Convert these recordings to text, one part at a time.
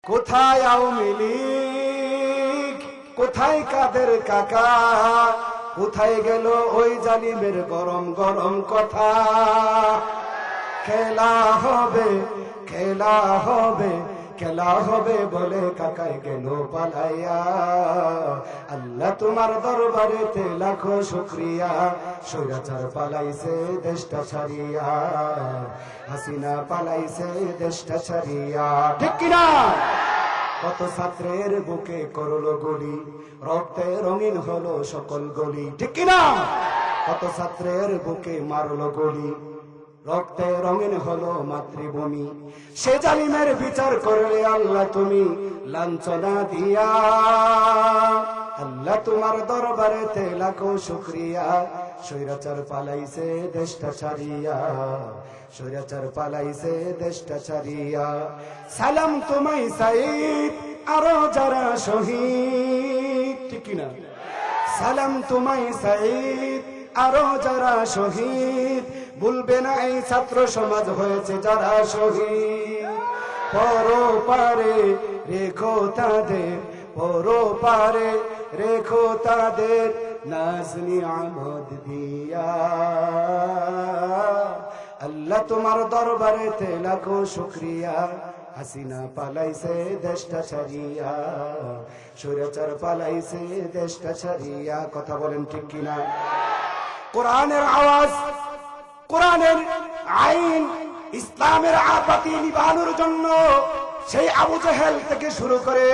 কোথায় আওয়ামী লীগ, কোথায় কাদের কাকা, কোথায় গেল ওই জালিমের গরম গরম কথা। খেলা হবে, খেলা হবে, খেলা হবে বলে কাকাই গেল পালাইয়া। আল্লাহ তোমার দরবারেতে লাখো শুকরিয়া, স্বৈরাচার পালাইছে দেশটা ছাড়িয়া, হাসিনা পালাইছে দেশটা ছাড়িয়া। ঠিক কিনা? কত ছাত্রের বুকে করলো গুলি, রক্তে রঙিন হলো সকল গলি। ঠিক কিনা? কত ছাত্রের বুকে মারলো গুলি, রক্তে রঙিন হলো মাতৃভূমি। সে জালিমের বিচার করলে আল্লাহ তুমি লাঞ্ছনা দিয়া। আল্লাহ তোমার দরবারেতে লাখো শুকরিয়া, স্বৈরাচার পালাইছে দেশটা ছাড়িয়া, স্বৈরাচার পালাইছে দেশটা ছাড়িয়া। সালাম তোমায় সাইদ, আরো যারা শহীদ। ঠিক কিনা? সালাম তোমায় সাইদ, আরো যারা শহীদ, ভুলবে না এই ছাত্র সমাজ হয়েছে যারা শহীদ। পরপারে রেখো তাদের, পরপারে রেখো তাদের নাজ নিয়ামত দিয়া। আল্লাহ তোমার দরবারেতে লাখো শুকরিয়া, হাসিনা পালাইছে দেশটা ছাড়িয়া, স্বৈরাচার পালাইছে দেশটা ছাড়িয়া। কথা বলেন ঠিক কিনা? কোরআনের আওয়াজ, কোরআনের আইন, ইসলামের আপাতি নিবানোর জন্য সেই আবু জেহেল থেকে শুরু করে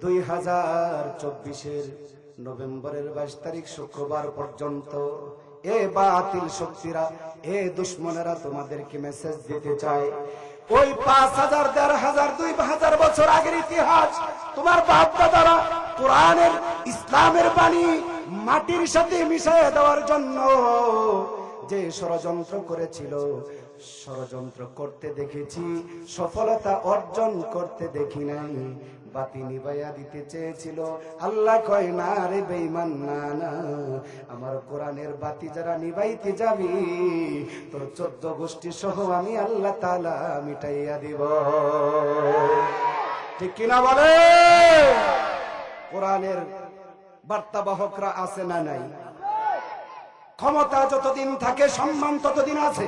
2024 নভেম্বরের 22 তারিখ শুক্রবার পর্যন্ত এ বাতিল শক্তিরা, এ দুশ্মনেরা তোমাদেরকে মেসেজ দিতে চায়। ওই 5000, 1500, 2000 বছর আগের ইতিহাস তোমার বাপ দাদারা কোরআনের ইসলামের বাণী মাটির সাথে মিশিয়ে দেওয়ার জন্য যে ষড়যন্ত্র করেছিল, ষড়যন্ত্র করতে দেখেছি, সফলতা অর্জন করতে দেখি নাই। বাতি নিবাইয়া দিতে চেয়েছিল। আল্লাহ কয় না রে বেঈমান, না না, আমার কোরআনের বাতি যারা নিবাইতে যাবি তোর 14 গোষ্ঠী সহ আমি আল্লাহ তাআলা মিটাইয়া দিব। ঠিক কিনা বলে? কোরআনের বার্তাবাহকরা আছে না নাই? ক্ষমতা যতদিন থাকে সম্মান ততদিন আছে।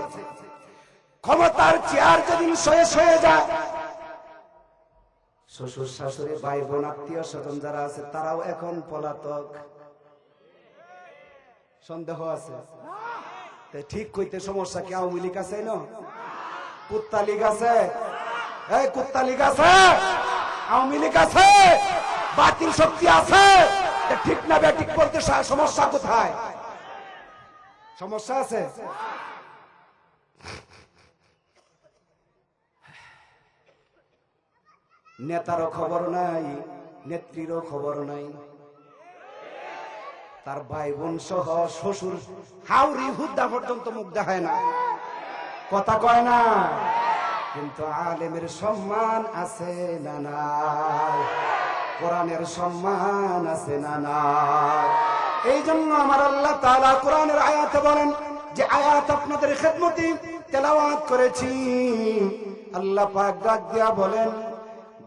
ক্ষমতার চেয়ার যেদিন শেষ হয়ে যায়, শ্বশুর শাশুড়ি ভাই বোন আত্মীয় স্বজন যারা আছে তারাও এখন পলাতক। সন্দেহ আছে? ঠিক কইতে সমস্যা কি? আওয়ামী লীগ আছে না? কুত্তা লীগ আছে? এই কুত্তা লীগ আছে? আওয়ামী লীগ আছে? বাতিল শক্তি আছে? ঠিক না বেঠিক বলতে সমস্যা কোথায়? সমস্যা আছে? নেতারও খবর নাই, নেত্রীরও খবর নাই, তার ভাই বোন সহ শ্বশুর হাউরি হুদ্দা পর্যন্ত মুখ দেখায় না, কথা কয় না। কিন্তু আলেমের সম্মান আছে না নাই? কোরআনের সম্মান আছে না নাই? এই জন্য আমার আল্লাহ তাআলা কোরআনের আয়াতে বলেন, যে আয়াত আপনাদের খেদমতে তেলাওয়াত করেছি, আল্লাহ পাক ডাক দিয়া বলেন,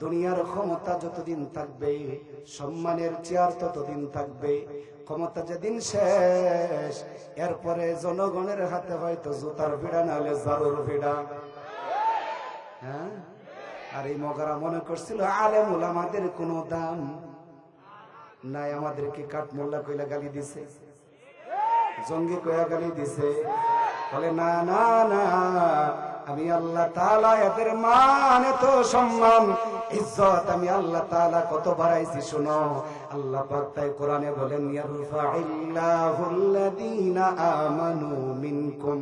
দুনিয়ার ক্ষমতা যতদিন থাকবে, সম্মানের চেয়ার ততদিন থাকবে। ক্ষমতা যেদিন শেষ, এরপরে জনগণের হাতে হয়তো জুতার ভিড়া, নাহলে জারুর ভিড়া। হ্যাঁ, আর এই মগারা মনে করছিল আলেম ওলামাদের কোনো দাম নাই, আমাদেরকে কাঠমোল্লা কইলা গালি দিছে, জঙ্গি কইয়া গালি দিছে। বলে না না না, আমি আল্লাহ তাআলা এদের মান, এত সম্মান ইজ্জত আমি আল্লাহ তাআলা কত বাড়াইছি শোনো। আল্লাহ পাক তাই কোরআনে বলেন, ইয়ারফাইল্লাহুল্লাযীনা আমানু মিনকুম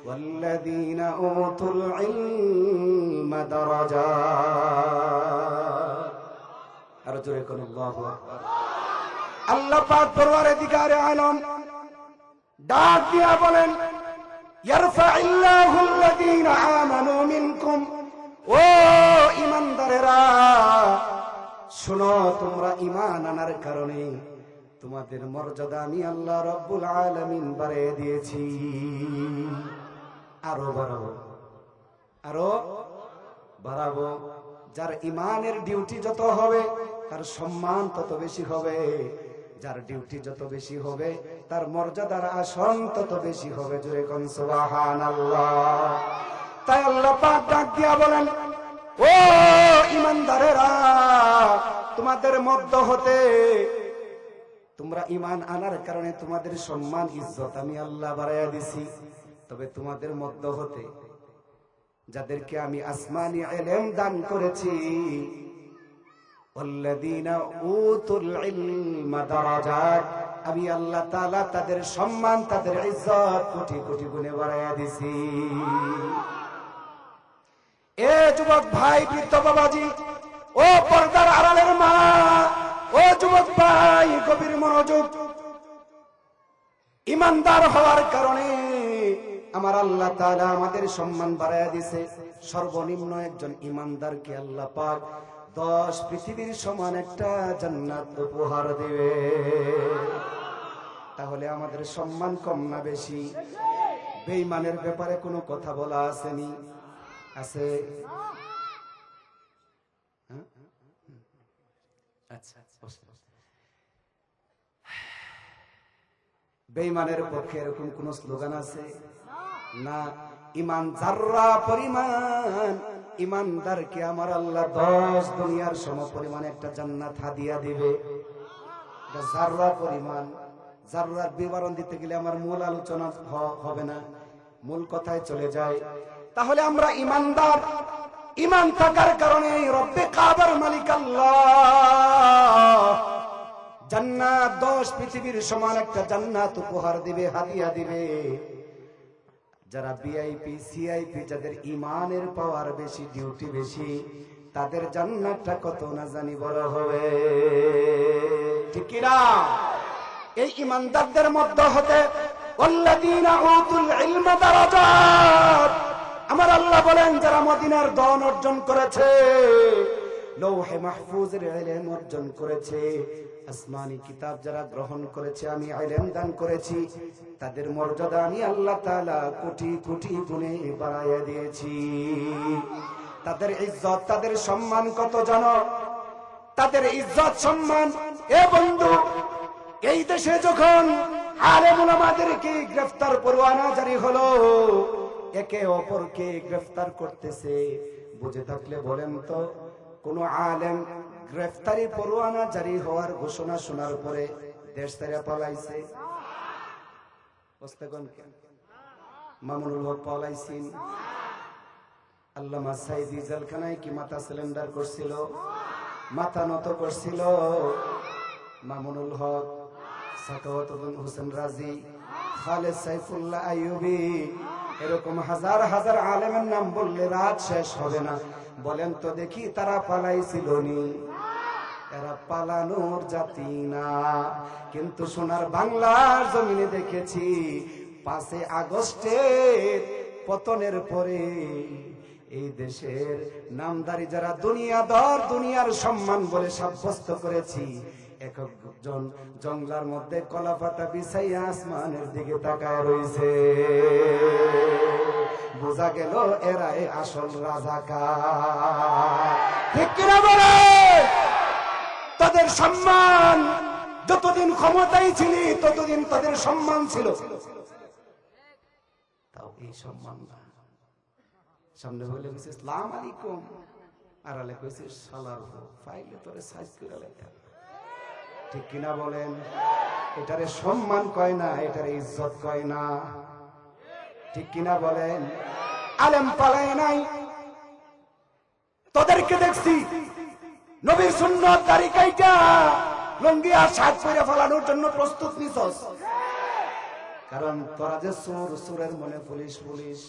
ওয়াল্লাযীনা উতুল ইলমা দারাজাত। আর জোরে কোন আল্লাহু আকবার। আল্লাহ পাক পরওয়ারদিগারে আলম ডাক দিয়া বলেন, ইয়ারফাইল্লাহুল্লাযীনা আমানু মিনকুম, ও ঈমানদারেরা শোনো, তোমরা ঈমান আনার কারণে তোমাদের মর্যাদা আমি আল্লাহ রাব্বুল আলামিন বাড়িয়ে দিয়েছি। আরো বাড়াবো, আরো বাড়াবো। যার ইমানের ডিউটি যত হবে তার সম্মান তত বেশি হবে, যার ডিউটি যত বেশি হবে তার মর্যাদার আসন তত বেশি হবে। জোরে কোন সুবহানাল্লাহ। তাই আল্লাহ পাক ডাক দিয়া বলেন, ও ঈমানদারেরা, তোমাদের মধ্য হতে, তোমরা ঈমান আনার কারণে তোমাদের সম্মান ইজ্জত আমি আল্লাহ বাড়াইয়া দিছি, তবে তোমাদের মধ্য হতে যাদেরকে আমি আসমানি ইলম দান করেছি, ওয়াল্লাযীনা উতুল ইলমা দারাজাত, আমি আল্লাহ তাআলা তাদের সম্মান তাদের ইজ্জত কোটি কোটি গুণে বাড়াইয়া দিছি। এ যুবক ভাই, বৃদ্ধ বাবাজি, ও পর্দার আড়ালের মা, ও যুবক ভাই, গভীর মনোযোগ। ঈমানদার হওয়ার কারণে আমার আল্লাহ তাআলা আমাদের সম্মান বাড়াইয়া দিয়েছে। সর্বনিম্ন একজন ঈমানদারকে আল্লাহ পাক 10 পৃথিবীর সমান একটা জান্নাত উপহার দিবে। তাহলে আমাদের সম্মান কম না বেশি? বেঈমানের ব্যাপারে কোনো কথা বলা আসেনি? আছে? আচ্ছা, বেঈমানের পক্ষে এরকম কোন স্লোগান আছে না? ঈমান যাররা পরিমাণ, ঈমানদারকে আমার আল্লাহ 10 দুনিয়ার সমপরিমাণ একটা জান্নাত হাদিয়া দিবে। যাররা পরিমাণ, যাররার বিবরণ দিতে গেলে আমার মূল আলোচনা হবে না, মূল কথায় চলে যায়। তাহলে আমরা ঈমানদার, ঈমান থাকার কারণে রব্বে কাবার মালিক আল্লাহ জান্নাত 10 পৃথিবীর সমান একটা জান্নাত উপহার দিবে, হাদিয়া দিবে। যারা ভিআইপি সিআইপি, যাদের ঈমানের পাওয়ার বেশি, ডিউটি বেশি, তাদের জান্নাতটা কত না জানি বড় হবে, ঠিক কি না? এই ঈমানদারদের মধ্যে হতে ওয়াল্লাযীনা উতুল ইলমা দারাজাত, আমার আল্লাহ বলেন যারা মদিনার দন অর্জন করেছে, লৌহে মাহফুজের ইলম অর্জন করেছে, আসমানি কিতাব যারা গ্রহণ করেছে, আমি ইলম দান করেছি, তাদের মর্যাদা আমি আল্লাহ তাআলা কোটি কোটি গুণে বাড়াইয়া দিয়েছি। তাদের ইজ্জত, তাদের সম্মান কত জানো? তাদের ইজ্জত সম্মান, এ বন্ধু, এই দেশে যখন আলেম উলামাদেরকে গ্রেফতার পরোয়ানা জারি হলো, একে অপরকে গ্রেফতার করতেছে, বুঝে থাকলে বলেন তো, কোন আলেম গ্রেফতারি পরোয়ানা জারি হওয়ার ঘোষণা শোনার পরে দেশ ছেড়ে পালাইছে? মামুনুল হক পালাইছেন, আল্লামা সাইদি জেলখানায় কি মাথা সিলিন্ডার করছিল, মাথা নত করছিল? মামুনুল হক, সাখাওয়াত হোসেন রাজি, খালেদ সাইফুল্লাহ আইয়ুবী, এরকম হাজার হাজার আলেমের নাম বললে রাত শেষ হবে না। বলেন তো দেখি, তারা পালাইছিল নি? এরা পালানোর জাতি না। কিন্তু সোনার বাংলার জমিনে দেখেছি 5 আগস্টের পতনের পরে এই দেশের নামদারি যারা দুনিয়াদার, দুনিয়ার সম্মান বলে সাব্যস্ত করেছি, একজন জঙ্গলার মধ্যে কলাপাতা বিছাইয়া আসমানের দিকে তাকায় রয়েছে। বোঝা গেল এরা আসল রাজাকার, ঠিক কিনা বলে? তাদের সম্মান, যতদিন ক্ষমতায় ছিল ততদিন তাদের সম্মান ছিল, তাও এই সম্মান না। সামনে বলে গেছে আসসালামু আলাইকুম, আর আলে কইছে শালার ফাইলে তোরে সাইজ করে লেখা, ঠিক কিনা বলেন? এটারে সম্মান কয় না, এটারে ইজ্জত কয় না, ঠিক কিনা বলেন? আলেম পালায় নাই, তোদেরকে দেখছি নবীর সুন্নাত দাড়ি কাইটা লুঙ্গি আর শার্ট পরে ফেলানোর জন্য প্রস্তুত নিছস। কারণ তোরা যে সুর, সুরের মনে পুলিশ পুলিশ।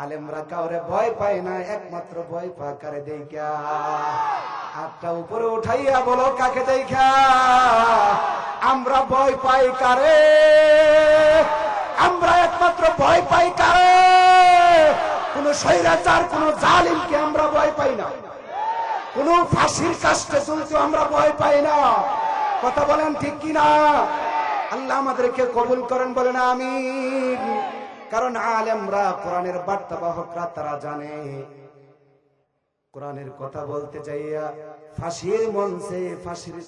আলেমরা কাউরে ভয় পায় না, একমাত্র ভয় পায় কারে দেখা? হাতটা উপরে উঠাইয়া বলো কাকে দেখা? আমরা ভয় পাই কারে? আমরা একমাত্র ভয় পাই কারে? কোন স্বৈরাচার, কোন জালিমকে আমরা ভয় পাই না, কোন ফাঁসির কাস্টে চলতে আমরা ভয় পাই না। কথা বলেন ঠিক কিনা? আল্লাহ আমাদেরকে কবুল করেন, বলেন আমিন। কারণ আলেমরা, কোরআনের বার্তাবাহকরা, তারা জানে কোরআনের কথা বলতে যাইয়া ফাঁসির মঞ্চে ফাঁসির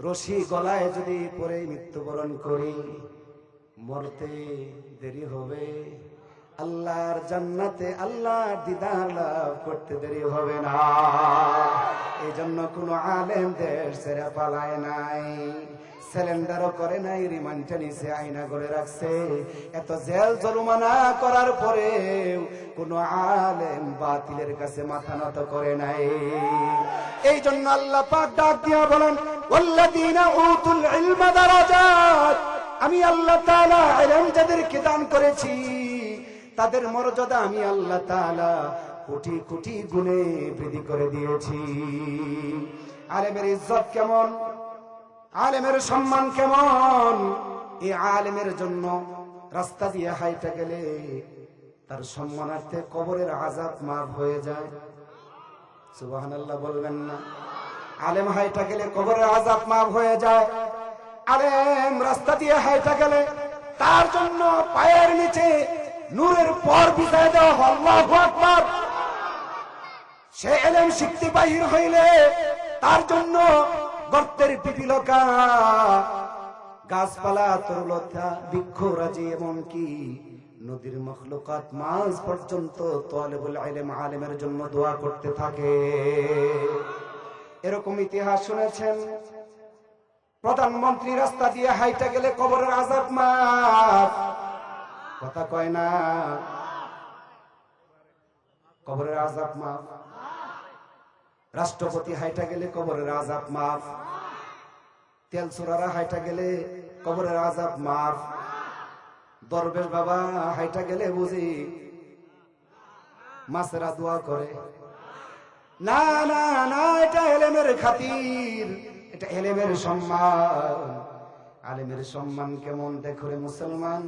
রশি গলায় যদি পরে মৃত্যুবরণ করি, মরতে দেরি হবে, আল্লাহর জান্নাতে আল্লাহর দিদার লাভ করতে দেরি হবে না। এই জন্য কোনো আলেম দেশ ছেড়ে পালায় নাই, সিলিন্ডারও করে নাই, রিমান্ডে নিচে আয়না করে রাখছে। এত জেল জরিমানা করার পরে কোনো আলেম বাতিলের কাছে মাথা নত করে নাই। এই জন্য আল্লাহ পাক ডাক দিয়া বলেন, ওয়াল্লাযীনা উতুল ইলমা দারাজাত, আমি আল্লাহ তাআলা ইলম যাদেরকে দান করেছি তাদের মর্যাদা আমি আল্লাহ তাআলা কোটি কোটি গুণে বৃদ্ধি করে দিয়েছি। আলেমের ইজ্জত কেমন, আলেমের সম্মান কেমন, এই আলেমের জন্য রাস্তা দিয়ে হাইটা গেলে তার সম্মানার্থে কবরের আযাব মাফ হয়ে যায়। সুবহানাল্লাহ বলবেন না? আলেম হাইটা গেলে কবরের আযাব মাফ হয়ে যায়। আলেম রাস্তা দিয়ে হাইটা গেলে তার জন্য পায়ের নিচে নূরের পর বিছায় দেওয়া হয়। আল্লাহু আকবার। সে ইলম শিখতে বাহির হইলে তার জন্য গর্তের পিপিলকা, গাছপালা, তরুলতা, বৃক্ষরাজি, এমনকি নদীর মখলুকাত মাছ পর্যন্ত তালেবুল ইলম আলেমের জন্য দোয়া করতে থাকে। এরকম ইতিহাস শুনেছেন, প্রধানমন্ত্রী রাস্তা দিয়ে হাইটা গেলে কবরের আযাব মাফ। কথা কয় না? কবরের আযাব মাফ। রাষ্ট্রপতি হাইটা গেলে কবরের আযাব মাফ। তেল চোরারা হাইটা গেলে কবরের আযাব মাফ। দরবেশ বাবা হাইটা গেলে বুঝি মাছেরা দোয়া করে? না না না, এটা এলেমের খাতির, এটা এলেমের সম্মান। আলেমের সম্মান কেমন দেখো রে মুসলমান।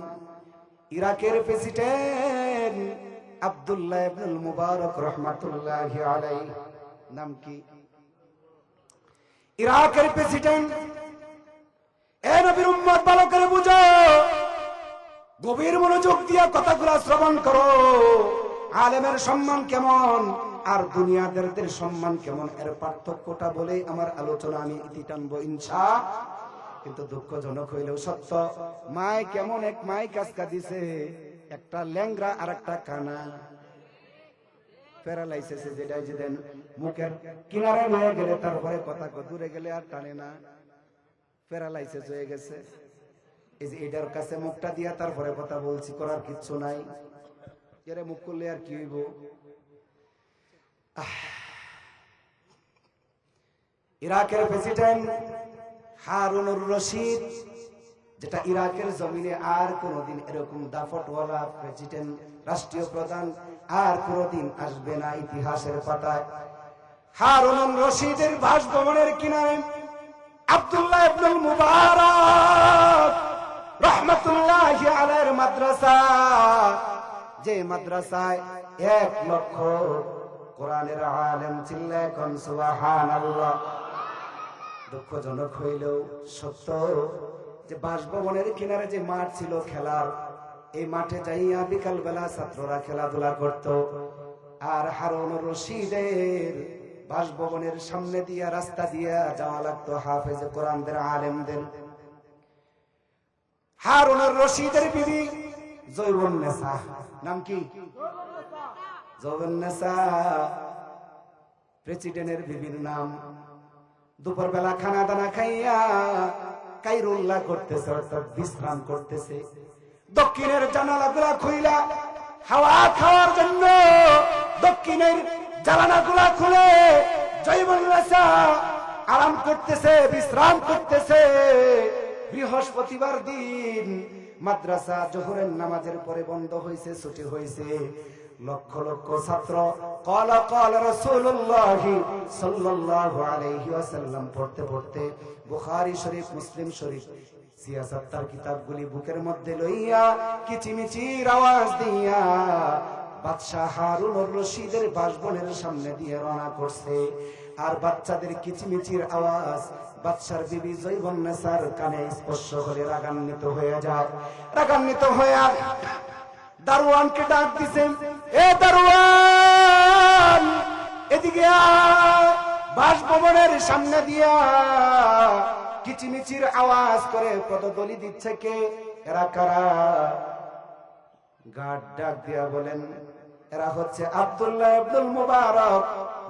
ইরাকের প্রেসিডেন্ট আব্দুল্লাহ ইবনুল মুবারক রাহমাতুল্লাহি আলাইহি, নাম কি? ইরাকের প্রেসিডেন্ট। এ নবীর উম্মত, ভালো করে বুঝো, গভীর মনোযোগ দিয়ে কথাগুলো শ্রবণ করো। আলেমের সম্মান কেমন আর দুনিয়াদারদের সম্মান কেমন, এর পার্থক্যটা বলে আমার আলোচনা আমি ইতি টানবো ইনশাআল্লাহ। কিন্তু দুঃখজনক হইলেও সত্য, মায় কেমন এক মাই কাজকা দিছে, একটা ল্যাংরা আর একটা কানা, প্যারালাইসিস, যেটা যে দেন মুখের কিনারে নিয়ে গেলে তারপরে কথা দূরে গেলে আর টানে না, প্যারালাইসিস হয়ে গেছে। এই যে এটার কাছে মুখটা দিয়া তারপরে কথা বলছি, করার কিচ্ছু নাই। এর মুখ করলে আর কি হইব? ইরাকের প্রেসিডেন্ট হারুনুর রশিদ, যেটা ইরাকের জমিনে আর কোনদিন এরকম দাফটওয়ালা প্রেসিডেন্ট, রাষ্ট্রীয় প্রধান আর কোনদিন আসবে না ইতিহাসের পাতায়। হারুনুর রশিদের বাসভবনের কিনারে আব্দুল্লাহ ইবনুল মুবারক রাহমাতুল্লাহি আলাইহির মাদ্রাসা, যে মাদ্রাসায় 1 লক্ষ কোরআনের আলেম, চিল্লায় কোন সুবহানাল্লাহ। দুঃখজনক হইলেও সত্য যে বাসভবনের কিনারে যে মাঠ ছিল খেলার, এই মাঠে যাইয়া বিকাল বেলা ছাত্ররা খেলাধুলা করত। আর হারুনুর রশিদের বাসভবনের সামনে দিয়া রাস্তা দিয়া যাওয়া লাগতো হাফেজে কোরআনদের আলেমদের। হারুনুর রশিদের বিবি জয়বুন্নেসা, নাম কি? জয়বুন্নেসা প্রেসিডেন্টের বিবির নাম। দুপুর বেলা খানা দানা খাইয়া কাইরুল্লাহ করতেছে, অর্থাৎ বিশ্রাম করতেছে। দক্ষিণের জানালাগুলা খুইলা হাওয়া খাওয়ার জন্য দক্ষিণের জানালাগুলা খুলে জয়বুন্নেসা আরাম করতেছে, বিশ্রাম করতেছে। বৃহস্পতিবার দিন মাদ্রাসা জোহরের নামাজের পরে বন্ধ হয়েছে, ছুটি হয়েছে। লক্ষ লক্ষ ছাত্র ক্বালা ক্বালা রাসূলুল্লাহ সাল্লাল্লাহু আলাইহি ওয়াসাল্লাম পড়তে পড়তে বুখারী শরীফ, মুসলিম শরীফ, সিয়াসাত তার কিতাবগুলি বুকের মধ্যে লইয়া কিচিমিচির আওয়াজ দিয়া বাদশাহ হারুনুর রশিদের বাসভবনের সামনে দিয়ে রওনা করছে। আর বাচ্চাদের কিচিমিচির আওয়াজ বাদশার বিবি জয়বুন্নেসার কানে স্পর্শ হলে রাগান্বিত হয়ে যায়। রাগান্বিত হয়ে দারোয়ানকে ডাক দিছেন, এ দারোয়ান, এদিকে বাসভবনের সামনে দিয়া কিচিমিচির আওয়াজ করে পদদলি দিচ্ছে কে? এরা কারা? গার্ড ডাক দিয়া বলেন, এরা হচ্ছে আব্দুল্লাহ ইবনুল মুবারক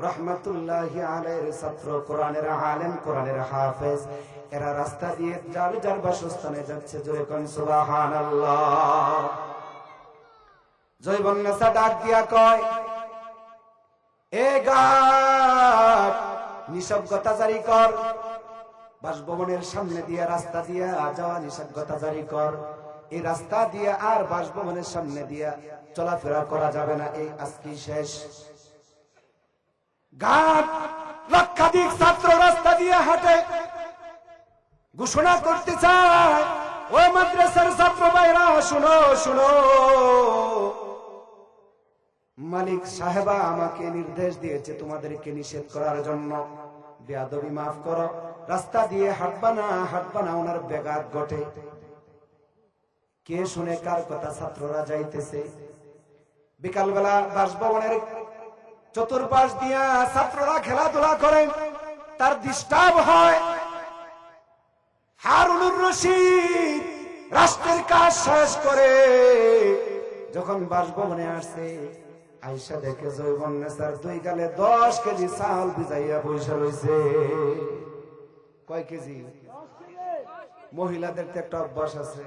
রাহমাতুল্লাহি আলাইহির ছাত্র, কোরআনের আলেম, কোরআনের হাফেজ। এরা রাস্তা দিয়ে যার যার বাসস্থানে যাচ্ছে। জোরে কোন সুবহানাল্লাহ। জয়বন্নেসা ডাক দিয়া কয়, এ গার্ড, নিষেধাজ্ঞা জারি কর। বাসভবনের সামনে দিয়ে রাস্তা দিয়ে যাওয়া নিষেধাজ্ঞা জারি কর। এই রাস্তা দিয়ে আর বাসভবনের সামনে দিয়ে চলাফেরা করা যাবে না, এই আজকেই শেষ। গার্ড লক্ষাধিক ছাত্র রাস্তা দিয়ে হাঁটে, ঘোষণা করতে চায়, ও মাদ্রাসার ছাত্র ভাইরা শুনো শুনো, মালিক সাহেবা আমাকে নির্দেশ দিয়েছে তোমাদেরকে নিষেধ করার জন্য। বেয়াদবি মাফ করো, রাস্তা দিয়ে হাঁটবা না, হাঁটবা না, ওনার ব্যাঘাত ঘটে। কে শুনে কার কথা? ছাত্ররা যাইতেছে। বিকালবেলা বাসভবনের চতুর্পাশ দিয়া ছাত্ররা খেলাধুলা করে, তার ডিস্টার্ব হয়। হারুনুর রশিদ রাষ্ট্রের কাজ শেষ করে যখন বাসভবনে আসছে, আয়েশা দেখে জয়বন্নেসার দুই গালে 10 কেজি চাল ভিজাইয়া বসে রয়েছে। কয় কেজি? মহিলাদের তো একটা অভ্যাস আছে,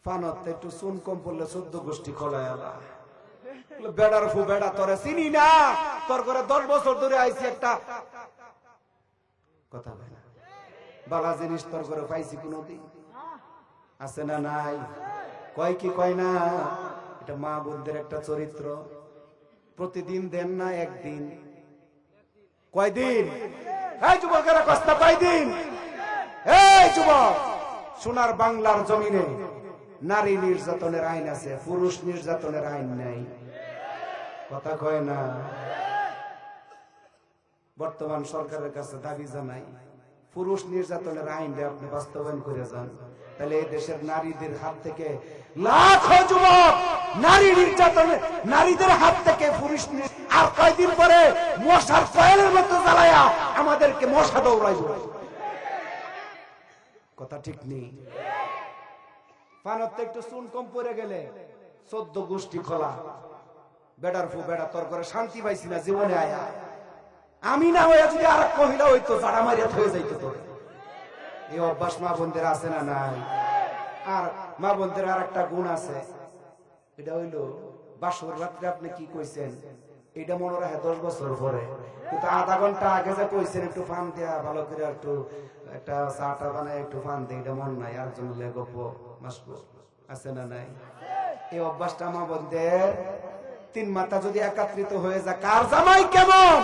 ফানতে একটু চুন কম পড়লে 14 গোষ্ঠী খোলায় আলা। বেড়ার ফু বেড়া, তোরে চিনি না, তোর করে 10 বছর ধরে আইছি, একটা কথা বলে না, বালা জিনিস তোর করে পাইছি কোনদিন? আছে না নাই? কয় কি কয় না? এটা মা বোনদের একটা চরিত্র। প্রতিদিন দেন না, একদিন। কয়দিন? এই যুবকেরা কষ্ট, কয়দিন? এই যুবক, সোনার বাংলার জমিনে নারী নির্যাতনের আইন আছে, পুরুষ নির্যাতনের আইন নাই। কথা কয় না? বর্তমান সরকারের কাছে দাবি জানাই, পুরুষ নির্যাতনের আইনটা আপনি বাস্তবায়ন করে যান, তাহলে এই দেশের নারীদের হাত থেকে লাখো যুবক নারী নির্যাতনে, নারীদের হাত থেকে পুরুষ। আর কয়দিন পরে মশার কয়েলের মতো জ্বালায়া আমাদেরকে মশা দৌড়াইব। কথা ঠিক নেই? পানতে একটু চুন কম পড়ে গেলে 14 গোষ্ঠী খোলা। বেড়ার ফু বেড়া, তোর করে শান্তি পাইছি না জীবনে আয়া। আমি না হয়ে যদি আর এক মহিলা হইতো, জাড়া মারিয়া হয়ে যাইতো। তোর এই অভ্যাস মা বোনদের আছে না নাই? আর মা বোনদের আর একটা গুণ আছে, এটা হইল বাসর রাত্রে আপনি কি কইছেন এটা মনে রাখে 10 বছর পরে, কিন্তু আধা ঘন্টা আগে যে কইছেন একটু ফান দেয়া, ভালো করে একটু একটা চাটা বানায় একটু ফান দিয়ে, এটা মন নাই। আর জন্য গপ্প মাসবো, আছে না নাই? এই অভ্যাসটা মা বোনদের 3 মাথা যদি একত্রিত হয়ে যায়, কার জামাই কেমন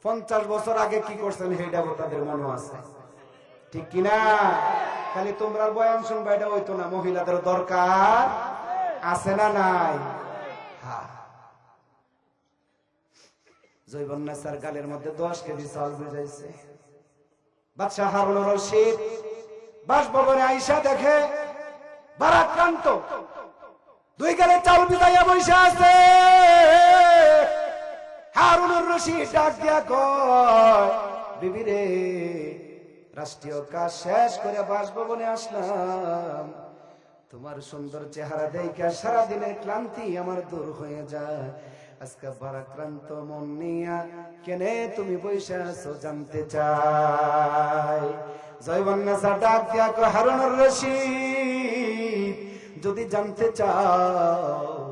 50 বছর আগে কি করছেন সেইটা তাদের মনে আছে, ঠিক কিনা? খালি তোমরা বয়ান শুনবা এটা হইতো না, মহিলাদের দরকার আছে না নাই? জয়বন্নেসার গালের মধ্যে 10 কেজি চাল ভিজাইছে। বাদশাহ হারুনুর রশিদ বাসভবনে আয়েশা দেখে ভারাক্রান্ত, 2 গালে চাল ভিজাইয়া বসে আছে। হারুনুর রশিদ ডাক দিয়া কয়, বিবি রে, রাষ্ট্রীয় কাজ শেষ করে বাসভবনে আসলাম, তোমার সুন্দর চেহারা দেখে সারাদিনের ক্লান্তি আমার দূর হয়ে যায়। আজকে ভারাক্রান্ত মন নিয়া কেনে তুমি বসে আছো জানতে চাই। জয়বন্নেসা ডাক দিয়া কয়, হারুনুর রশিদ, যদি জানতে চাও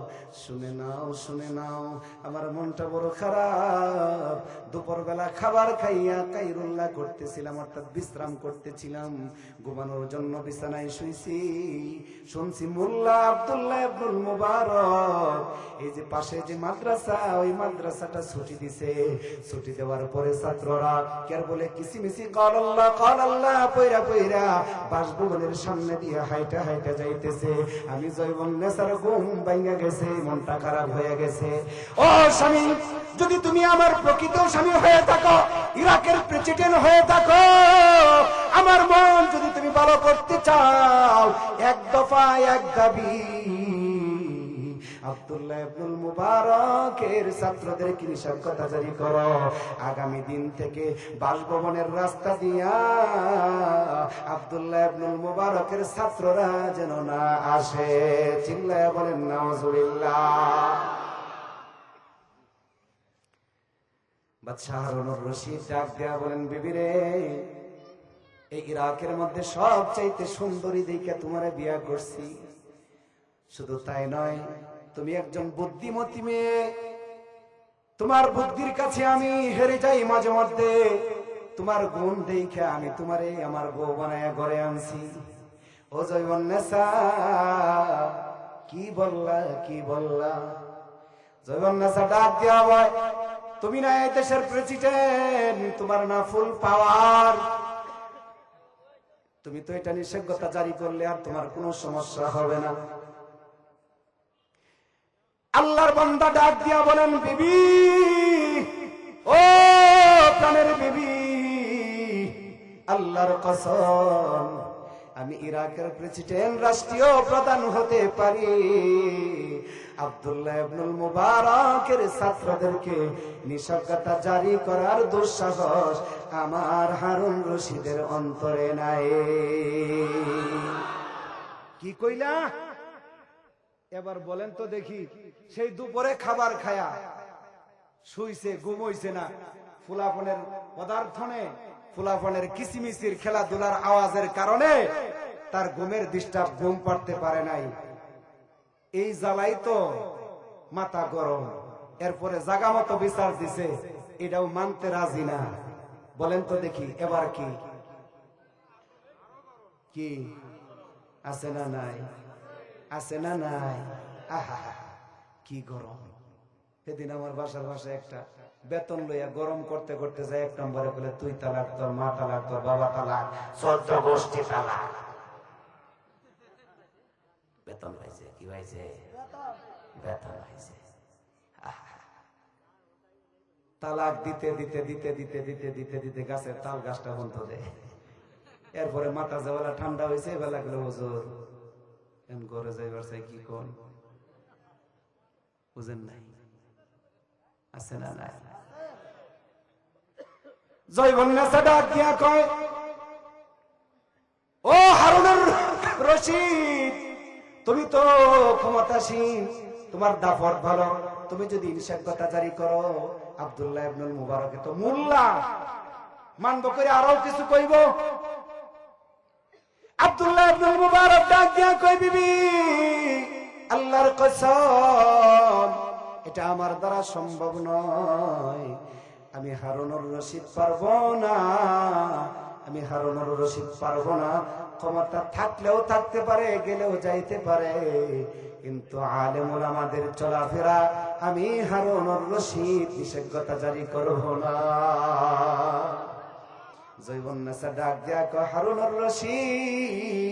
শুনে নাও, শুনে নাও, আমার মনটা বড় খারাপ। দুপুরবেলা খাবার খাইয়া কাইরুল্লাহ করতেছিলাম, অর্থাৎ বিশ্রাম করতেছিলাম, ঘুমানোর জন্য বিছানায় শুইছি। শুনছি মোল্লা আব্দুল্লাহ ইবনুল মুবারক এই যে পাশে যে মাদ্রাসা, ওই মাদ্রাসাটা ছুটি দিছে। ছুটি দেওয়ার পরে ছাত্ররা কের বলে কিসিমিসি কাল আল্লাহ পয়রা পয়রা বাসভবনের সামনে দিয়ে হাইটা হাইটা যাইতেছে। আমি জয়বন্নেসার ঘুম ভাঙা গেছে, মনটা খারাপ হয়ে গেছে। ও স্বামী, যদি তুমি আমার প্রকৃত স্বামী হয়ে থাকো, ইরাকের প্রেসিডেন্ট হয়ে থাকো, আমার মন যদি তুমি ভালো করতে চাও, এক দফা এক দাবি, আব্দুল্লাহ ইবনুল মুবারকের ছাত্রদেরকে নিষেধাজ্ঞা জারি করো, আগামী দিন থেকে বাসভবনের রাস্তা দিয়া আব্দুল্লাহ ইবনুল মুবারকের ছাত্ররা যেন না আসে। চিল্লায়া বলেন নাউজুবিল্লাহ। বাদশাহ হারুনুর রশিদ ডাক দেয়া বলেন, বিবি রে, এই ইরাকের মধ্যে সবচাইতে সুন্দরী দেখে তোমারে বিয়া করছি। শুধু তাই নয়, তুমি একজন বুদ্ধিমতী মেয়ে, তোমার বুদ্ধির কাছে আমি হেরে যাই মাঝে মধ্যে। তোমার গুণ দেখে আমি তোমারে আমার বউ বানায়া ঘরে আনছি। ও জয়বন্নেসা, কি বললা কি বললা? জয়বন্নেসা ডাক দেওয়া হয়, তুমি না এই দেশের প্রেসিডেন্ট, তোমার না ফুল পাওয়ার, তুমি তো এটা নিষেধাজ্ঞা জারি করলে আর তোমার কোনো সমস্যা হবে না। আল্লাহর বান্দা ডাক দিয়া বলেন, বিবি, ও প্রাণের বিবি, আল্লাহর কসম, আমি ইরাকের প্রেসিডেন্ট, রাষ্ট্রীয় প্রধান হতে পারি, আব্দুল্লাহ ইবনুল মুবারকের ছাত্রদেরকে নিষেধাজ্ঞা জারি করার দুঃসাহস আমার হারুন রশিদের অন্তরে নাই। কি কইলা? এবার বলেন তো দেখি, সেই দুপুরে খাবার খায়া শুইছে, ঘুমইছে না, ফুলাফনের পদার্থনে, ফুলাফনের কিসিমিসির খেলাধুলার আওয়াজের কারণে তার ঘুমের ডিস্টার্ব, ঘুম পাড়তে পারে নাই। এই জ্বালাই তো মাথা গরম, এরপরে জাগা মতো বিচার দিছে, এটাও মানতে রাজি না। বলেন তো দেখি এবার কি কি আছে না নাই? আছে না নাই? আহা, কি গরম! সেদিন আমার বাসার ভাষায় একটা বেতন লইয়া গরম করতে করতে যায়, এক নম্বরে বলে, তুই তালাক, তোর মা তালাক, তোর বাবা তালাক, 14 গোষ্ঠী তালাক। বেতন পাইছে, কি পাইছে? বেতন পাইছে। তালাক দিতে দিতে দিতে দিতে দিতে দিতে দিতে গাছের তাল গাছটা বন্ধ দেয়। এরপরে মাথা যাওয়ালা ঠান্ডা হয়েছে, এবার লাগলো হুজুর ঘরে যাইবার চাই, কি কোন বুঝেন নাই? আছে না নাই? জয়বন্নেসা ডাক দিয়া কয়, ও হারুনুর রশিদ, তুমি তো ক্ষমতাসীন, তোমার দাপট ভালো, তুমি যদি নিষেধাজ্ঞা জারি করো, আব্দুল্লাহ ইবনুল মুবারক তো মোল্লা, মানব করে আরো কিছু কইব। আব্দুল্লাহ ইবনুল মুবারক ডাক দিয়া কই, বিবি, আল্লাহর কসম, এটা আমার দ্বারা সম্ভব নয়, আমি হারুনুর রশিদ পারবো না, আমি হারুনুর রশিদ পারবো না। ক্ষমতা থাকলেও থাকতে পারে, গেলেও যাইতে পারে, কিন্তু আলেম ওলামাদের চলাফেরা আমি হারুনুর রশিদ নিষেধাজ্ঞা জারি করব না। জয়বন্নেসা ডাক দিয়া কয়, হারুনুর রশিদ,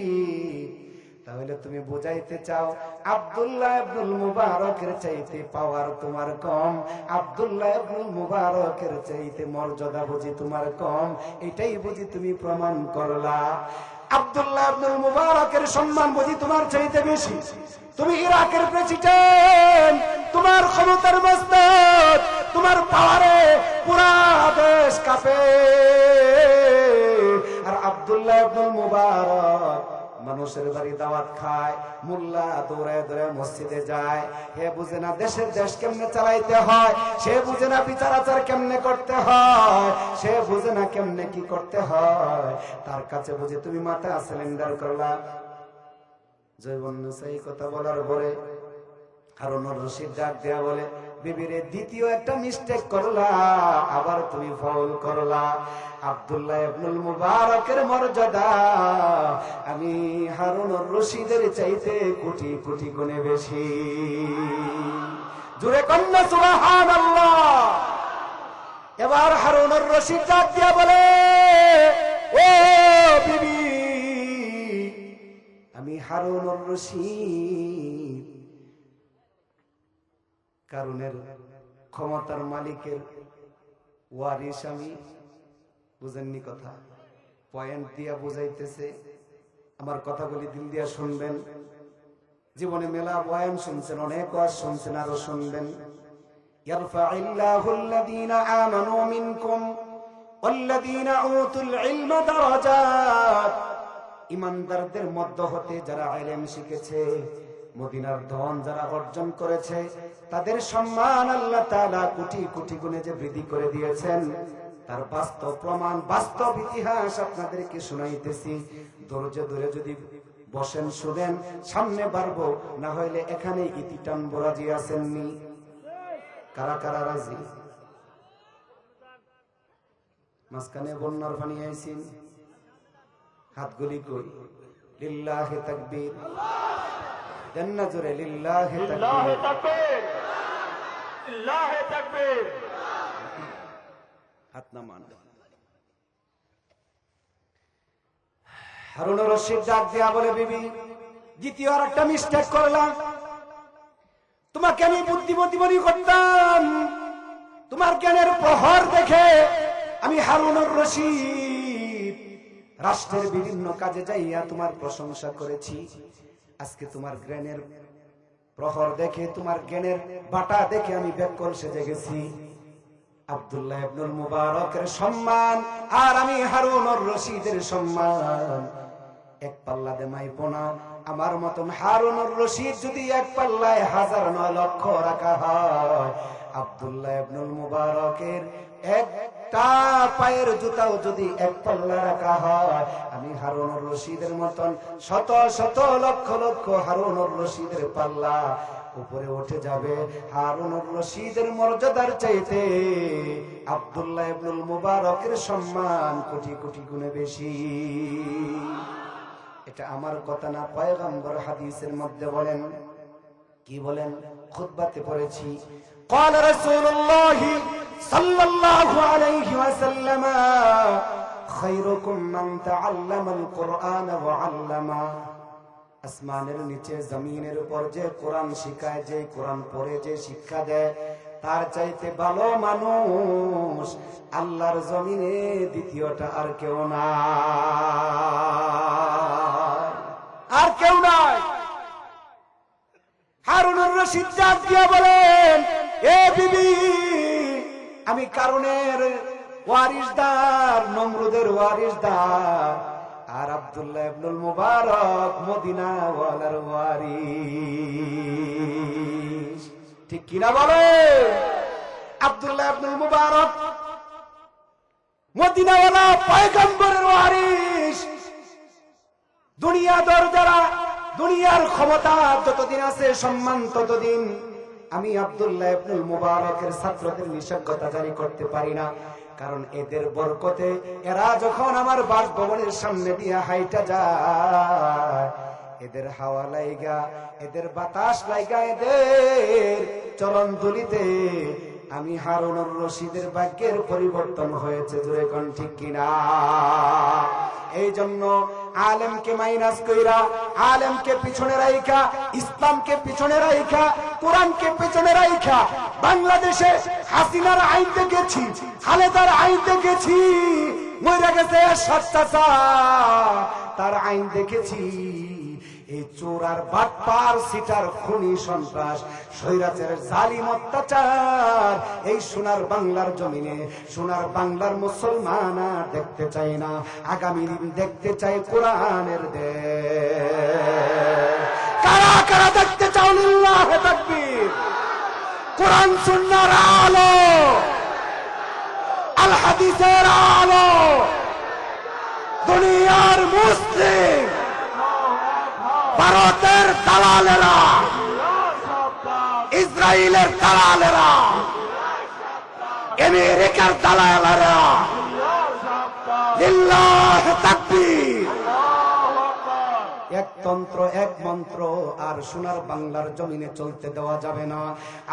তাহলে তুমি বুঝাইতে চাও আব্দুল্লাহ ইবনুল মুবারকের চাইতে পাওয়ার তোমার কম, আব্দুল্লাহ ইবনুল মুবারকের চাইতে মর্যাদা বুঝি তোমার কম, এটাই বুঝি তুমি প্রমাণ করলা। আব্দুল্লাহ ইবনুল মুবারকের সম্মান বুঝি তোমার চাইতে বেশি, তুমি ইরাকের প্রেসিডেন্ট, তোমার ক্ষমতার মস্তক, তোমার পাওয়ারে পুরা দেশ কাঁপে, আর আব্দুল্লাহ ইবনুল মুবারক মানুষের বাড়ি দাওয়াত খায়, মোল্লা দৌড়ায় দৌড়ায় মসজিদে যায়, হে বুঝে না দেশের দেশ কেমনে চালাইতে হয়, সে বুঝে না বিচার আচার কেমনে করতে হয়, সে বুঝে না কেমনে কি করতে হয়, তার কাছে বুঝে তুমি মাথা সিলিন্ডার করলা। জয়বন্নেসা এই কথা বলার পরে হারুনুর রশিদ ডাক দেয়া বলে, বিবিরে, দ্বিতীয় একটা মিস্টেক করলা, আবার তুমি ফাউল করলা। আব্দুল্লাহ ইবনুল মুবারকের মর্যাদা আমি হারুনুর রশিদের চাইতে কোটি কোটি গুণে বেশি। জোরে কন্যা সুবহানাল্লাহ। এবার হারুনুর রশিদ ডাক দিয়া বলে, ও বিবি, আমি হারুনুর রশিদ কারণের ক্ষমতার মালিকের ওয়ারিস আমি। বুঝেননি কথা? পয়েন্ট দিয়া বুঝাইতেছে, আমার কথাগুলি দিল দিয়া শুনবেন। জীবনে মেলা বয়ান শুনছেন, অনেক ওয়াজ শুনছেন, আরো শুনবেন। ইয়ারফাইল্লাহুল্লাযীনা আমানু মিনকুম ওয়াল্লাযীনা উতুল ইলমা দারাজাত। ইমানদারদের মধ্য হতে যারা ইলম শিখেছে, মদিনার ধন যারা অর্জন করেছে, তাদের সম্মান আল্লাহ তাআলা কোটি কোটি গুণে যে বৃদ্ধি করে দিয়েছেন, তার বাস্তব প্রমাণ, বাস্তব ইতিহাস আপনাদেরকে শোনাইতেছি। ধৈর্য ধরে যদি বসেন, শুনেন, সামনে বাড়বো, না হইলে এখানে ইতি টানবো। রাজি আছেননি? কারা কারা রাজি? মাঝখানে বন্যার পানি আইছেন, হাতগুলি কই? লিল্লাহি তাকবীর, দেন না জোরে, লিল্লাহি তাকবীর, লিল্লাহি তাকবীর। হাত নামান। হারুন রশিদ ডাক দিয়া বলে, বিবি, দ্বিতীয় আর একটা মিস্টেক করলাম। তোমাকে আমি বুদ্ধিমতী মনে করতাম, তোমার জ্ঞানের প্রহর দেখে আমি হারুন রশিদ রাষ্ট্রের বিভিন্ন কাজে যাইয়া তোমার প্রশংসা করেছি। আজকে তোমার জ্ঞানের প্রহর দেখে, তোমার জ্ঞানের বাটা দেখে আমি ব্যাকুল সেজে গেছি। আব্দুল্লাহ ইবনুল মুবারকের সম্মান আর আমি হারুন রশিদের সম্মান এক পাল্লাতে মাইপো না। আমার মতন হারুন রশিদ যদি এক পাল্লায় 1000-9 লক্ষ রাখা হয়, আব্দুল্লাহ ইবনুল মুবারকের একটা পায়ের জুতাও যদি এক পাল্লা রাখা হয়, আমি হারুন রশিদের মতন শত শত লক্ষ লক্ষ হারুন রশিদের পাল্লা উপরে উঠে যাবে। হারুন রশিদের মর্যাদার চাইতে আব্দুল্লাহ ইবনুল মুবারকের সম্মান কোটি কোটি গুণে বেশি। এটা আমার কথা না, পয়গম্বর হাদিসের মধ্যে বলেন। কি বলেন? খুতবাতে পড়েছি, قال رسول الله صلى الله عليه وسلم خيركم من تعلم القرآن وعلمه। আসমানের নিচে জমিনের উপর যে কোরআন শিখায়, যে কোরআন পড়ে যে শিক্ষা দেয়, তার চাইতে ভালো মানুষ আল্লাহর জমিনে দ্বিতীয়টা আর কেউ নাই, আর কেউ নাই। হারুন রশিদ ডাক দিয়া বলেন, এ বিবি, আমি কারুনের ওয়ারিসদার, নমরুদের ওয়ারিসদার, আর আব্দুল্লাহ ইবনুল মুবারক মদিনা ওয়ালার ওয়ারিস। ঠিক কিনা বলে? আব্দুল্লাহ ইবনুল মুবারক মদিনা ওয়ালা পয়গম্বরের ওয়ারিস। দুনিয়াদার যারা, দুনিয়ার ক্ষমতা যতদিন আছে, সম্মান ততদিন। আমি আব্দুল্লাহ ইবনুল মুবারকের ছাত্রদের নিষেধতা জারি করতে পারি না, কারণ এদের বরকতে এরা যখন আমার বাসভবনের সামনে দিয়ে হাইটা যায়, এদের হাওয়া লাইগা, এদের বাতাস লাইগা, এদের চরণ ধুলিতে আমি হারুন রশিদের ভাগ্যের পরিবর্তন হয়েছে। জোরে কোন ঠিক কিনা? এই জন্য আলেমকে মাইনাস কইরা, আলেমকে পিছনে রাইখা, ইসলামকে পিছনে রাইখা, কোরআনকে পিছনে রাইখা বাংলাদেশে হাসিনার আইন দেখেছি, খালেদার আইন দেখেছি, মরে গেছে সত্যাচা তার আইন দেখেছি। এই চোর আর বাটপার, সিটার, খুনি, সন্ত্রাস, স্বৈরাচারের জালিম অত্যাচার এই সোনার বাংলার জমিনে, সোনার বাংলার মুসলমান আর দেখতে চাই না। আগামী দিন দেখতে চাই কোরআনের দেশ। কারা কারা দেখতে চাও? লিল্লাহি তাকবীর। কোরআন সুন্নাহর আলো, আল হাদিসের আলো, দুনিয়ার মুসলিম, ভারতের দালালেরা, ইসরায়েলের দালালেরা, আমেরিকার দালালেরা, লিল্লাহি তাকবীর। একতন্ত্র, এক মন্ত্র আর সোনার বাংলার জমিনে চলতে দেওয়া যাবে না।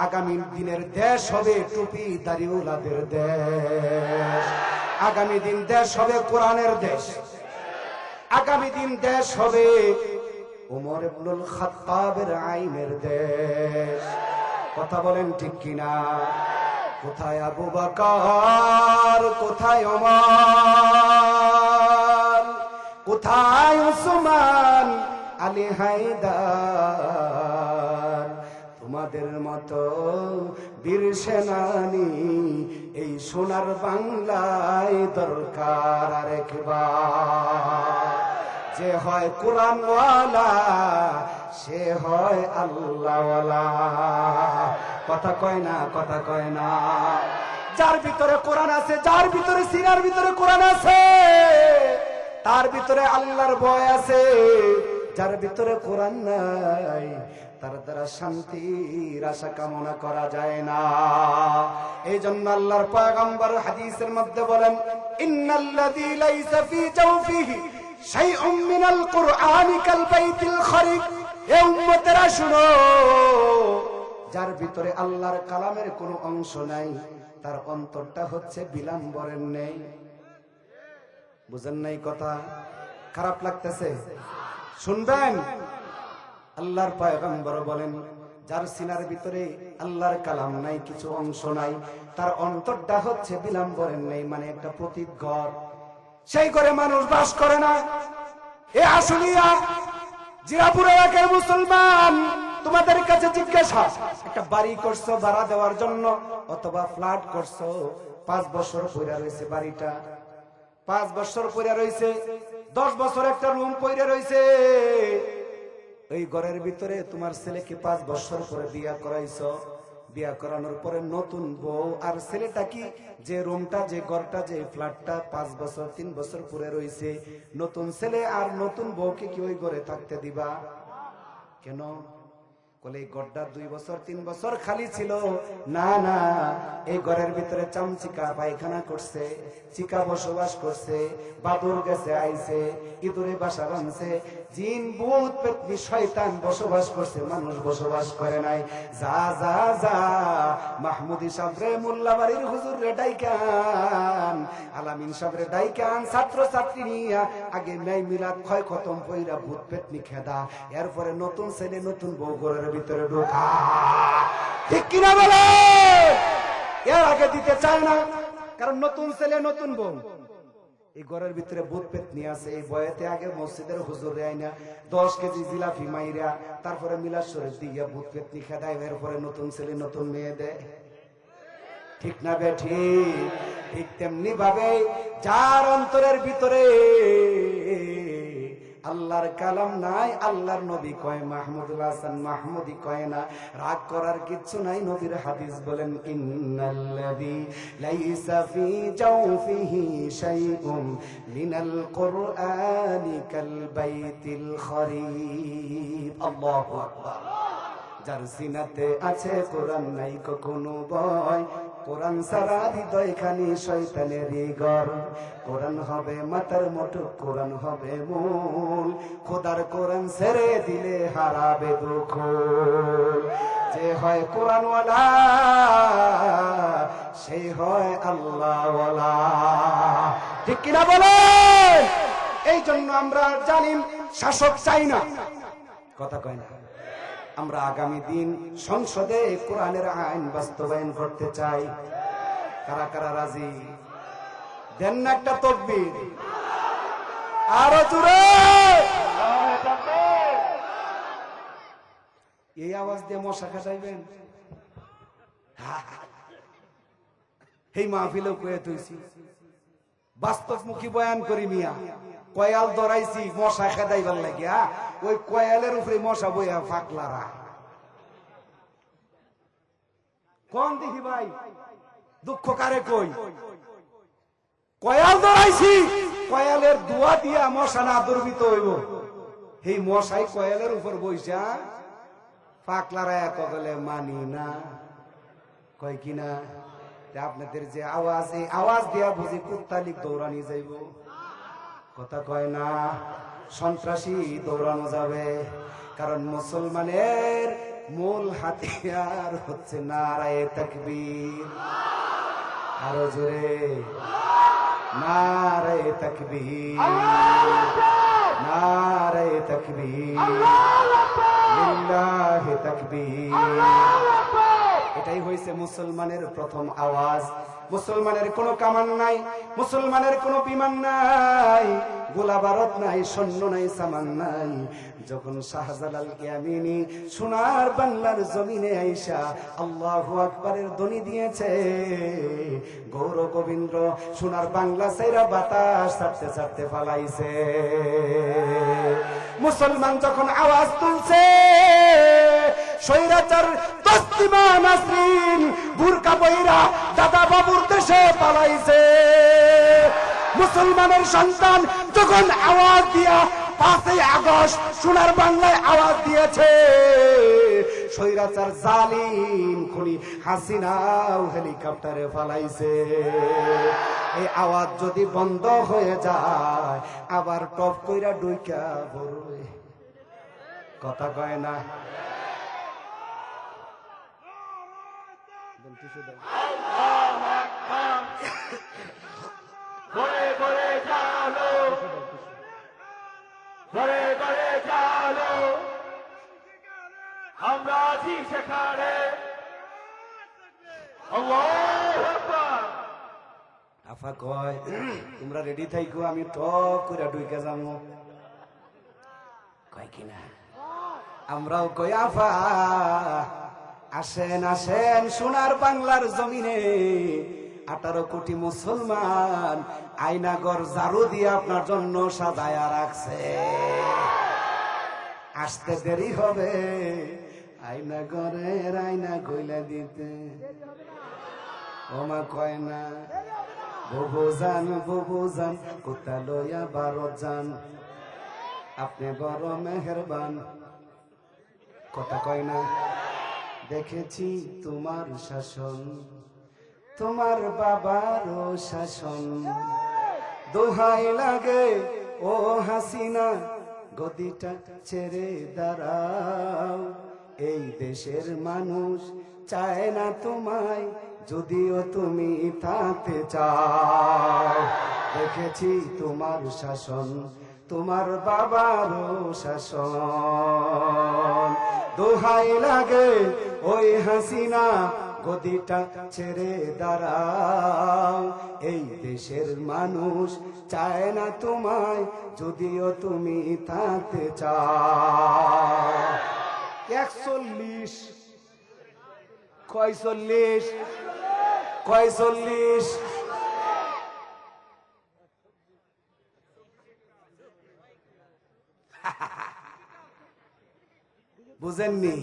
আগামী দিনের দেশ হবে টুপি দাড়িওয়ালাদের দেশ। আগামী দিন দেশ হবে কোরআনের দেশ। আগামী দিন দেশ হবে উমর ইবনুল খাত্তাবের আইনের দেশ। কথা বলেন ঠিক কিনা? কোথায় আবু বকর, কোথায় ওমর, কোথায় উসমান আলী হায়দার, তোমাদের মতো বীর সেনানী এই সোনার বাংলায় দরকার আরেকবার। যে হয় কোরআনওয়ালা সে হয় আল্লাহওয়ালা। কথা কয় না, কথা কয় না। যার ভিতরে কোরআন আছে, যার ভিতরে সিনার ভিতরে কোরআন আছে, তার ভিতরে আল্লাহর ভয় আছে। যার ভিতরে কোরআন নাই তার দ্বারা শান্তির আশা কামনা করা যায় না। এই জন্য আল্লাহর পয়গম্বর হাদিসের মধ্যে বলেন, ইন্নাল্লাযী লাইসা ফী জাওফিহি শাইউম মিনাল কুরআনি কাল বাইতিল খরিক। এ উম্মতেরা শুনো, যার ভিতরে আল্লাহর কালামের কোনো অংশ নাই তার অন্তরটা হচ্ছে বিলাম্বরের নেই। বুঝেন নাই কথা? খারাপ লাগতেছে? শুনবেন। আল্লাহর পয়গম্বর বলেন, যার সিনার ভিতরে আল্লাহর কালাম নাই, কিছু অংশ নাই, তার অন্তরটা হচ্ছে বিলাম্বরের নেই, মানে একটা প্রতীক ঘর। সেই ঘরে মানুষ বাস করে না। এ আশুলিয়া জিরাপুর এলাকার মুসলমান, তোমাদের কাছে জিজ্ঞাসা, একটা বাড়ি করছো ভাড়া দেওয়ার জন্য অথবা ফ্ল্যাট করছো, 5 বছর পইরা রয়েছে বাড়িটা, 5 বছর পইরা রয়েছে, 10 বছর একটা রুম পইরা রয়েছে। এই ঘরের ভিতরে তোমার ছেলেকে 5 বছর পরে বিয়া করাইছো, বিয়া করানোর পরে নতুন বউ আর ছেলেটা কি যে রুমটা, যে ঘরটা, যে ফ্ল্যাটটা 5 বছর 3 বছর পরে রয়েছে, নতুন ছেলে আর নতুন বউকে কি ওই ঘরে থাকতে দিবা? কেন? বলে এই ঘরটা 2 বছর 3 বছর খালি ছিল। না না, এই ঘরের ভিতরে চামচিকা পায়খানা করছে, চিকা বসবাস করছে, বাদুর গেছে আইছে, ইঁদুরে বাসা বাঁধছে, জিন ভূত পেতনি শয়তান বসবাস করছে, মানুষ বসবাস করে নাই। যা যা যা মাহমুদি সাবরে মোল্লা বাড়ির হুজুর রে ডাইকান, আলামিন সাবরে ডাইকান, ছাত্র ছাত্রী নিয়া আগে ন্যায় মিলাদ ক্ষয় খতম কইরা ভূত পেতনি খেদা, এরপরে নতুন ছেলে নতুন বউ ঘরের ভিতরে ঢোকা। ঠিক কিনা বলে? এর আগে দিতে চায় না, কারণ নতুন ছেলে নতুন বউ। এই ঘরের ভিতরে ভূত পেতনি আছে। এই বয়েতে আগে মসজিদের হুজুর আই না 10 কেজি জিলাপি মাইরা তারপরে মিলাদ শরীফ দিয়া ভূত পেতনি খেদায়, এরপরে নতুন ছেলে নতুন মেয়ে দেয়। ঠিক না বে ঠিক? ঠিক তেমনি ভাবে যার অন্তরের ভিতরে আল্লাহর কালাম নাই, আল্লাহর নবী কয় মাহমুদুল হাসান মাহমুদি কয় না, রাগ করার কিচ্ছু নাই। নবীর হাদিস বলেন, ইন্নাল্লাযী লাইসা ফী জাওফিহি শাইউম মিনাল কুরআনি কাল বাইতিল খরিব। আল্লাহু আকবার। যার সিনাতে আছে কোরআন নাই কখনো ভয়, কোরআন সারা হৃদয় খানি শয়তানেরই ঘর। কোরআন হবে মাথার মুঠো, কোরআন হবে মূল, খোদার কোরআন ছেড়ে দিলে হারাবে দুঃখ। যে হয় কোরআনওয়ালা সে হয় আল্লাহওয়ালা। ঠিক কিনা বলেন? এই জন্য আমরা জালিম শাসক চাই না। কথা কয় না? আমরা আগামী দিন সংসদে কোরআনের আইন বাস্তবায়ন করতে চাই। কারা কারা রাজি? দেন না একটা তাকবীর। আরো জোরে। এই আওয়াজ দিয়ে মশা খাটাইবেন? এই মাহফিলে কয়ে তুইছি, বাস্তবমুখী বয়ান করি মিয়া। কয়াল ধরাইছি মশা খেদাইবার লাগিয়া, ওই কয়ালের উপরে মশা বইয়া ফাকলারা। কোন দেখি ভাই দুঃখ কারে কই? কয়াল ধরাইছি, কয়ালের দুয়া দিয়া মশা না দুর্বৃত হইব। এই মশাই কয়ালের উপর বইসা ফাকলারা কগলে মানি না। কয় কিনা? আপনাদের যে আওয়াজ, এই আওয়াজ দিয়া বুঝি কুত্তালিক দৌড়ানি যাইব। কথা কয় না? সন্ত্রাসী দৌড়ানো যাবে। কারণ মুসলমানের মূল হাতিয়ার হচ্ছে নারায়ে তাকবীর। আরো জোরে নারায়ে তাকবীর, নারায়ে তাকবীর, লিল্লাহি তাকবীর। এটাই হয়েছে মুসলমানের প্রথম আওয়াজ। মুসলমানের কোনো কামান নাই, মুসলমানের কোনো বিমান নাই, গোলা বারত নাই, সৈন্য নাই, সামান নাই। যখন শাহজালাল ইয়ামিনী সোনার বাংলার জমিনে আইসা আল্লাহু আকবারের ধ্বনি দিয়েছে, গৌর গোবিন্দ সোনার বাংলা সাইরা বাতাস ছাড়তে ছাড়তে পালাইছে। মুসলমান যখন আওয়াজ তুলছে, স্বৈরাচার তসলিমা নাসরিন বুরকা পইরা দাদা বাবুর দেশে পালাইছে। মুসলমানের সন্তান যখন আওয়াজ দিয়া 5ই আগস্ট সোনার বাংলায় আওয়াজ দিয়েছে, স্বৈরাচার জালিম খুনি হাসিনাও হেলিকপ্টারে পালাইছে। এই আওয়াজ যদি বন্ধ হয়ে যায়, আবার টপ কইরা ডুইকা পড়বে। কথা কয় না? ঘরে ঘরে চালো, ঘরে ঘরে চালো, আমরা আছি সেখানে। আল্লাহু আকবার। আফা কয় তোমরা রেডি থাইকো, আমি টপ করে ঢুকে যাবো। কয় কিনা? আমরাও কই আফা আসেন আসেন, সোনার বাংলার জমিনে 18 কোটি মুসলমান আয়নাগর ঝাড়ু দিয়ে আপনার জন্য সাজায়া রাখছে। আসতে দেরি হবে, আয়নাগরের আয়না গইলা দিতে। ওমা কয় না বুবু জান কোথা লইয়া বারো জান, আপনি বড় মেহেরবান। কথা কয় না? দেখেছি তোমার শাসন, তোমার বাবারও শাসন, দোহাই লাগে ও হাসিনা গদিটা ছেড়ে দাঁড়াও। এই দেশের মানুষ চায় না তোমায়, যদিও তুমি থাকতে চাও। দেখেছি তোমার শাসন, তোমার বাবারও শাসন, দোহাই লাগে ওই হাসিনা গদিটা ছেড়ে দাঁড়াও। এই দেশের মানুষ চায় না তোমায়, যদিও তুমি থাকতে চাও। 41 কয় 40 কয় 40 বুঝেননি?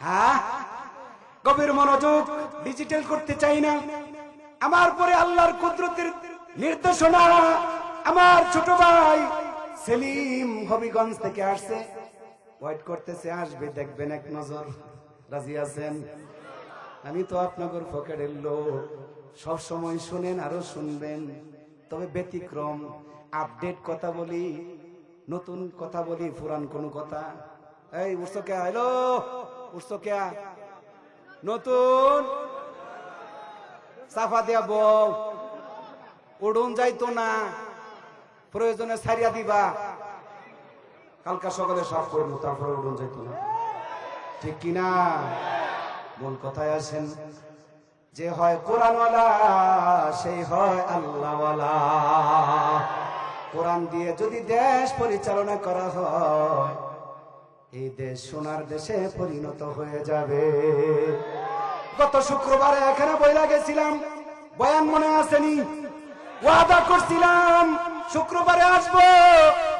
হ্যাঁ, গভীর মনোযোগ। ডিজিটাল করতে চাই না। আমার পরে আল্লাহর কুদরতের নির্দেশনা, আমার ছোট ভাই সেলিম হবিগঞ্জ থেকে আসছে, ওয়েট করতেছে, আসবে, দেখবেন এক নজর। রাজি আছেন? আমি তো আপনাদের পকেটের লোক, সব সময় শুনেন, আরো শুনবেন, তবে ব্যতিক্রম। আপডেট কথা বলি, নতুন কথা বলি, পুরান কোন কথা। এই উঠছো কে? হ্যালো, উঠছো কে? নতুন সাফা দিয়া বউ, উড়ুন যাইতো না, প্রয়োজনে ছাড়িয়া দিবা। কালকা সকালে সাফ করবো, তারপরে উড়ুন যাইতো না, ঠিক কিনা? মূল কথায় আসেন, যে হয় কোরআনওয়ালা সেই হয় আল্লাহওয়ালা। কোরআন দিয়ে যদি দেশ পরিচালনা করা হয়, এই দেশ সোনার দেশে পরিণত হয়ে যাবে। গত শুক্রবারে এখানে বইলা গেছিলাম, বয়ান মনে আসেনি? ওয়াদা করছিলাম শুক্রবারে আসবো,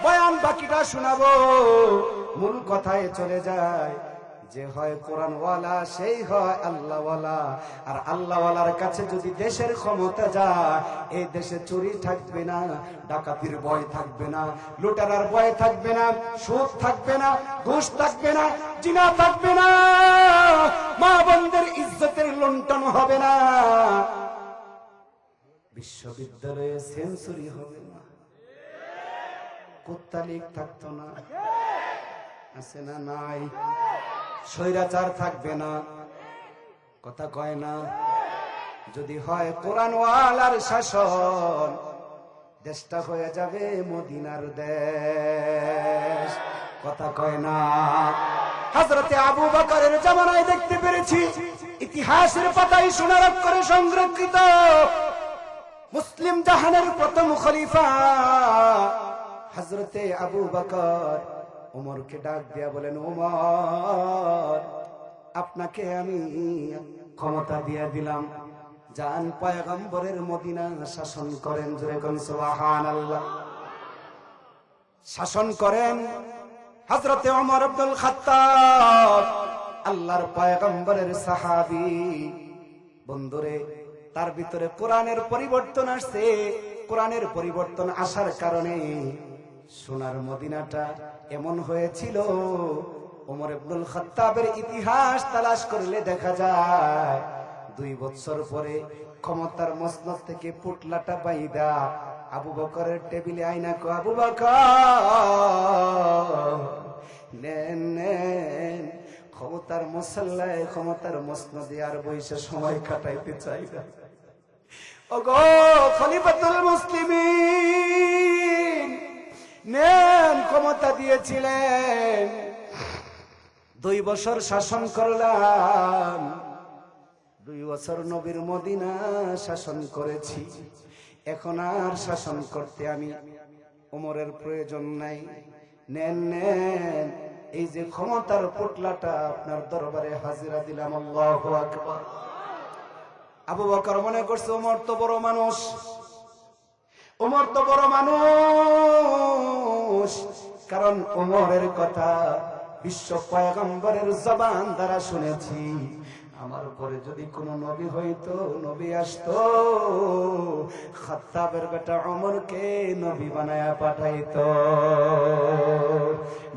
বয়ান বাকিটা শোনাবো। মূল কথায় চলে যায়, যে হয় কোরআনওয়ালা সেই হয় আল্লাহওয়ালা। আর আল্লাহওয়ালার কাছে যদি দেশের ক্ষমতা যায়, এই দেশে চুরি থাকবে না, ডাকাতির ভয় থাকবে না, লুটারার ভয় থাকবে না, সুদ থাকবে না, ঘুষ থাকবে না, জিনা থাকবে না, মা বোনদের ইজ্জতের লুণ্ঠন হবে না, বিশ্ববিদ্যালয়ে সেঞ্চুরি হবে না, কুত্তালিক থাকতো না, আছে না? নাই। স্বৈরাচার থাকবে না। কথা কয় না? যদি হয় কোরআনওয়ালার শাসন, দেশটা হয়ে যাবে মদিনার দেশ। কথা কয় না? হযরতে আবু বকরের জামানায় দেখতে পেরেছি, ইতিহাসের পাতায় সোনার অক্ষরে সংরক্ষিত, মুসলিম জাহানের প্রথম খলিফা হযরতে আবু বকর ওমরকে ডাক দিয়া বলেন, ওমর, আপনাকে আমি ক্ষমতা দিয়ে দিলাম, যান পয়গম্বরের মদিনা শাসন করেন। জোরে কোন সুবহানাল্লাহ। শাসন করেন হযরতে ওমর ইবনুল খাত্তাব, আল্লাহর পয়গম্বরের সাহাবী। বন্ধুরে, তার ভিতরে কোরআনের পরিবর্তন আসছে। কোরআনের পরিবর্তন আসার কারণে সোনার মদিনাটা এমন হয়েছিল, ওমর ইবনুল খাত্তাবের ইতিহাস তালাশ করলে দেখা যায় 2 বছর পরে ক্ষমতার মসনদ থেকে পুটলাটা বাইদা আবু বকরের টেবিলে আইনা কো, আবু বকর নেন নেন ক্ষমতার মসল্লায়, ক্ষমতার মসনদে আর বইসে সময় কাটাইতে চাই না। ওগো খলিফাতুল মুসলিমিন, নেন, ক্ষমতা দিয়েছিলেন, 2 বছর শাসন করলাম, 2 বছর নবীর মদিনা শাসন করেছি, এখন আর শাসন করতে আমি ওমরের প্রয়োজন নাই। নেন নেন, এই যে ক্ষমতার পুটলাটা আপনার দরবারে হাজিরা দিলাম। আল্লাহু আকবার। আবু বকর মনে করছে ওমর তো বড় মানুষ, ওমর তো বড় মানুষ, কারণ ওমরের কথা বিশ্ব পয়গম্বরের জবান দ্বারা শুনেছি। আমার পরে যদি কোন নবী হইতো, নবী আসতো, খাত্তাবের বেটা ওমরকে নবী বানায়া পাঠাইতো।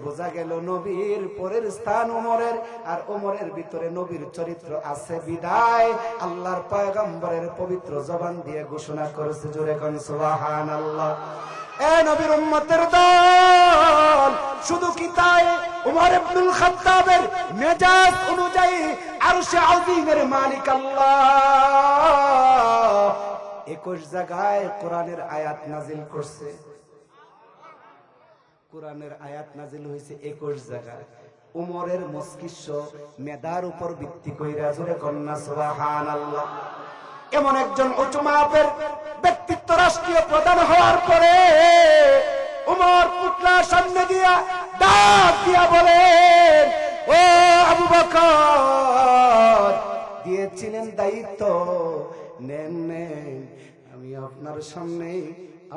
বোঝা গেল নবীর পরের স্থান ওমরের, আর ওমরের ভিতরে নবীর চরিত্র আছে বিদায় আল্লাহর পয়গম্বরের পবিত্র জবান দিয়ে ঘোষণা করেছে। জোরে কোন সুবহানাল্লাহ। এ নবীর উম্মতের দল, শুধু কি তাই, ওমর ইবনুল খাত্তাবের মেজাজ অনুযায়ী আরশে আযীমের মালিক আল্লাহ 21 জায়গায় কোরআনের আয়াত নাজিল করছে। কোরআনের আয়াত নাজিল হয়েছে 21 জায়গায়। ওমরের মস্তিষ্ক মেধার উপর ভিত্তি কইরা, জোরে কন্যা সুবহানাল্লাহ। এমন একজন উঁচু মাপের ব্যক্তিত্ব রাষ্ট্রীয় প্রধান হওয়ার পরে ওমর পুটলার সামনে দিয়া ডাক দিয়া বলেন, ও আবু বকর, দিয়েছিলেন দায়িত্ব, নেন নেন, আমি আপনার সামনে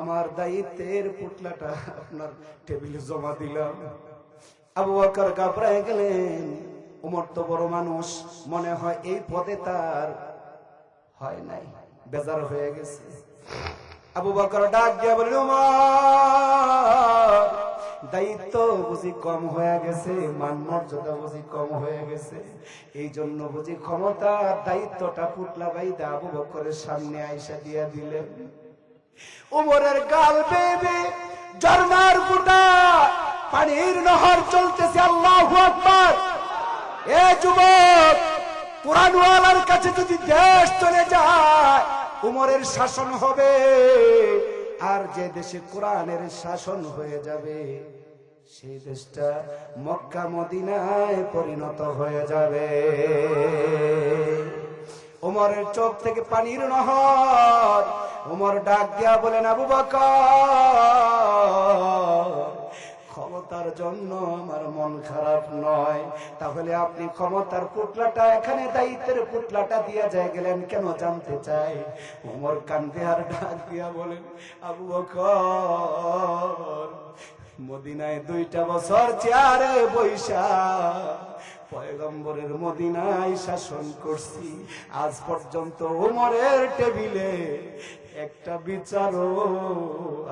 আমার দায়িত্বের পুটলাটা আপনার টেবিলে জমা দিলাম। আবু বকর ঘাবড়ায় গেলেন। ওমর তো বড় মানুষ, মনে হয় এই পদে তার হয় নাই, বেজার হয়ে গেছে। আবু বকর ডাক দিয়া বলেন, ওমর, দায়িত্ব বুঝি কম হয়ে গেছে, মান মর্যাদা বুঝি কম হয়ে গেছে, এই জন্য বুঝি ক্ষমতা দায়িত্বটা পুটলা বাইদা আবু বকরের সামনে আইসা দিয়া দিলেন। ওমরের গাল বেবে ঝর্ণার ফুটা পানির নহর চলতেছে। আল্লাহু আকবার। এ যুবক, কোরআনওয়ালার কাছে যদি দেশ চলে যায় উমরের শাসন হবে, আর যে দেশে কোরআনের শাসন হয়ে যাবে সেই দেশটা মক্কা মদিনায় পরিণত হয়ে যাবে। উমরের চোখ থেকে পানির নহর। উমর ডাক দিয়া বলেন, আবু বকর, ক্ষমতার জন্য আমার মন খারাপ নয়, তাহলে আপনি ক্ষমতার পুটলাটা, এখানে দায়িত্বের পুটলাটা দিয়া যায় গেলেন কেন জানতে চাই। উমর কান্দে আর ডাক দিয়া বলেন, আবু বকর, মদিনায় 2টা বছর চেয়ারে বৈশা পয়গম্বরের মদিনায় শাসন করছি, আজ পর্যন্ত উমরের টেবিলে একটা বিচারও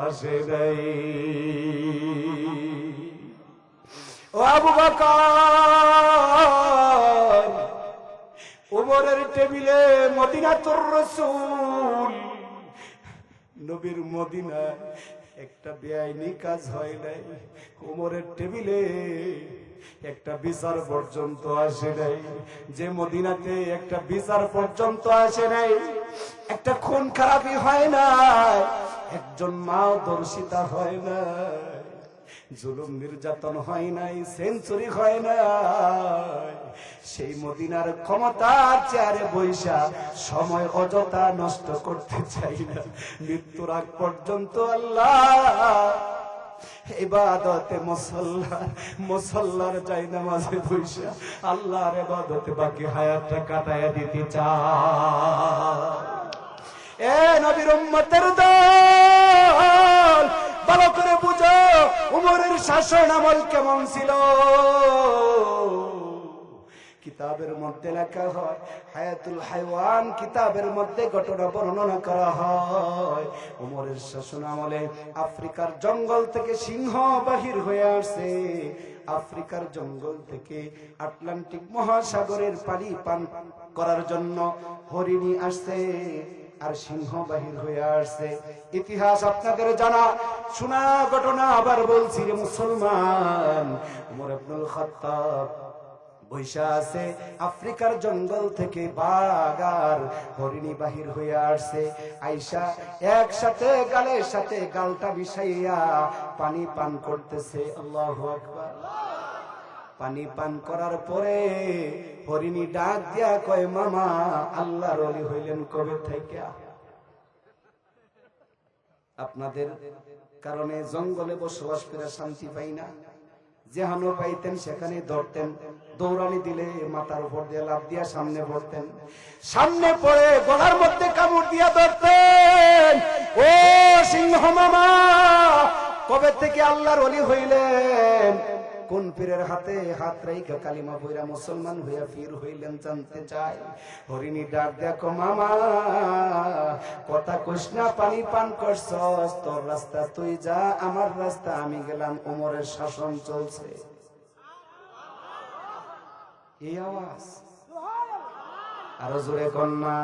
আসে নাই। ও আবু বকর, উমরের টেবিলে মদিনাতুর রাসূল, নবীর মদিনায় একটা বেআইনি কাজ হয় নাই, উমরের টেবিলে একটা বিচার পর্যন্ত আসে নাই। যে মদিনাতে একটা বিচার পর্যন্ত আসে নাই, একটা খুন খারাপি হয় না, একজন মাও দর্শিতা হয় না, জুলুম নির্যাতন হয় নাই, সেঞ্চুরি হয় নাই, সেই মদিনার ক্ষমতার চেয়ারে বৈশা সময় অযথা নষ্ট করতে চাই না। মৃত্যুর আগ পর্যন্ত আল্লাহ ইবাদতে মুসাল্লার যাই নামাজে বৈশা আল্লাহর ইবাদতে বাকি হায়াতটা কাটায়া দিতে চাই। এ নবীর উম্মতের দল, ভালো করে বুঝো উমরের শাসন আমল কেমন ছিল। কিতাবের মধ্যে লেখা হয়, হায়াতুল হায়ওয়ান কিতাবের মধ্যে ঘটনা বর্ণনা করা হয়, উমরের শাসন আমলে আফ্রিকার জঙ্গল থেকে সিংহ বাহির হয়ে আসে। আফ্রিকার জঙ্গল থেকে আটলান্টিক মহাসাগরের পানি পান করার জন্য হরিণী আসছে, আর সিংহ বাহির হয়ে আসছে। ইতিহাস আপনাদের জানা শোনা ঘটনা, আবার বলছি রে মুসলমান। ওমর ইবনুল খাত্তাব বৈশা আছে, আফ্রিকার জঙ্গল থেকে বাঘ আর হরিণী বাহির হয়ে আসছে। আইসা একসাথে গালের সাথে গালটা মিশাইয়া পানি পান করতেছে। আল্লাহু আকবার। পানি পান করার পরে হরিণী ডাক দিয়া কয়, মামা আল্লাহর ওলি হইলেন কবে থেকে? আপনাদের কারণে জঙ্গলে বসবাস করে শান্তি পাই না, যেখানে পাইতেন সেখানে ধরতেন, দৌড়ানি দিলে মাথার উপর দিয়ে লাফ দিয়া সামনে পড়তেন, সামনে পড়ে গলার মধ্যে কামড় দিয়া ধরতেন। ও সিংহ মামা, কবে থেকে আল্লাহর ওলি হইলেন? কোন পীরের হাতে হাত রাইখা কালিমা পয়রা মুসলমান হইয়া পীর হইলেন জানতে চাই। হরিণী ডাক দেখো, মামা কথা কইস না, পানি পান করছস, তোর রাস্তা তুই যা, আমার রাস্তা আমি গেলাম, ওমরের শাসন চলছে। এই আওয়াজ আরো জোরে কর না,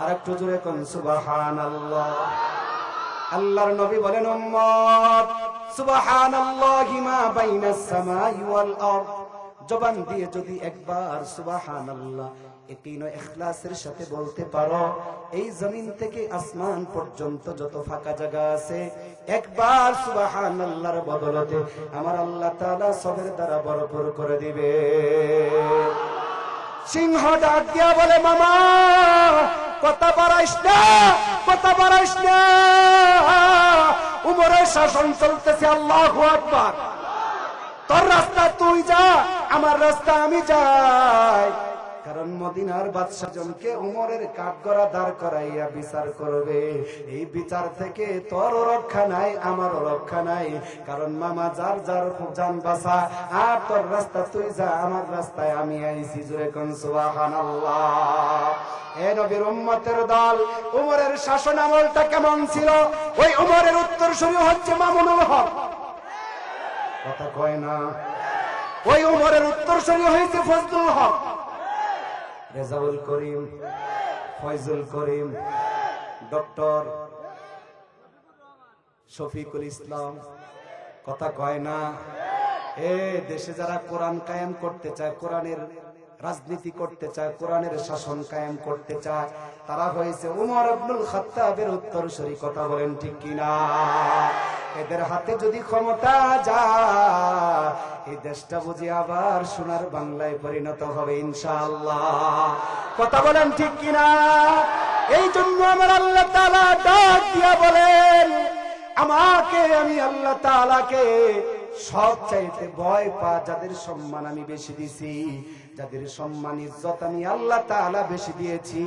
আর একটু জোরে কোন সুবহানাল্লাহ। আল্লাহর নবী বলেন, উম্মত সুবহানাল্লাহি মা বাইনাস সামাই ওয়াল আরদ, জবান দিয়ে যদি একবার সুবহানাল্লাহ ইয়াকিন ও ইখলাসের সাথে বলতে পারো, এই জমিন থেকে আসমান পর্যন্ত যত ফাঁকা জায়গা আছে, একবার সুবহানাল্লাহর বদলতে আমার আল্লাহ তাআলা সবের দ্বারা ভরপুর করে দিবে। সিংহ ডাক দিয়া বলে, মামা কথা বাড়াইস না, কথা বাড়াইস না, উমরের শাসন চলতেছে। আল্লাহু আকবার। তোর রাস্তা তুই যা, আমার রাস্তা আমি যাই। কারণ মদিনার বাদশা জনকে উমরের কাঠগড়া দাঁড় করাইয়া বিচার করবে। এই বিচার থেকে তোর রক্ষা নাই, আমারও রক্ষা নাই। কারণ মামা যার যার জান বাঁচা, আর তোর রাস্তা তুই যা, আমার রাস্তায় আমি আইছি। জোরে কোন সুবহানাল্লাহ। এ নবীর উম্মতের দল, উমরের শাসন আমলটা কেমন ছিল? ওই উমরের উত্তরসূরি হচ্ছে মামুনুল হক। কথা কয় না। ওই উমরের উত্তরসূরি হয়েছে ফজলুল হক, রেজাউল করিম, ফয়জুল করিম, ডক্টর শফিকুল ইসলাম। কথা কয় না। এ দেশে যারা কোরআন কায়েম করতে চায়, কোরআনের রাজনীতি করতে চায়, কোরআনের শাসন কায়েম করতে চায়, তারা হয়েছে উমর ইবনুল খাত্তাবের উত্তরসূরি। কথা বলেন ঠিক কিনা? এদের হাতে যদি ক্ষমতা যায়, এই দেশটা বুঝি আবার সোনার বাংলায় পরিণত হবে ইনশাআল্লাহ। কথা বলেন ঠিক কিনা? এই জন্য আমার আল্লাহ তাআলা ডাক দিয়া বলেন, আমাকে আমি আল্লাহ তাআলাকে সবচাইতে ভয় পা, যাদের সম্মান আমি বেশি দিছি, যাদের সম্মান ইজ্জত আমি আল্লাহ তাআলা বেশি দিয়েছি,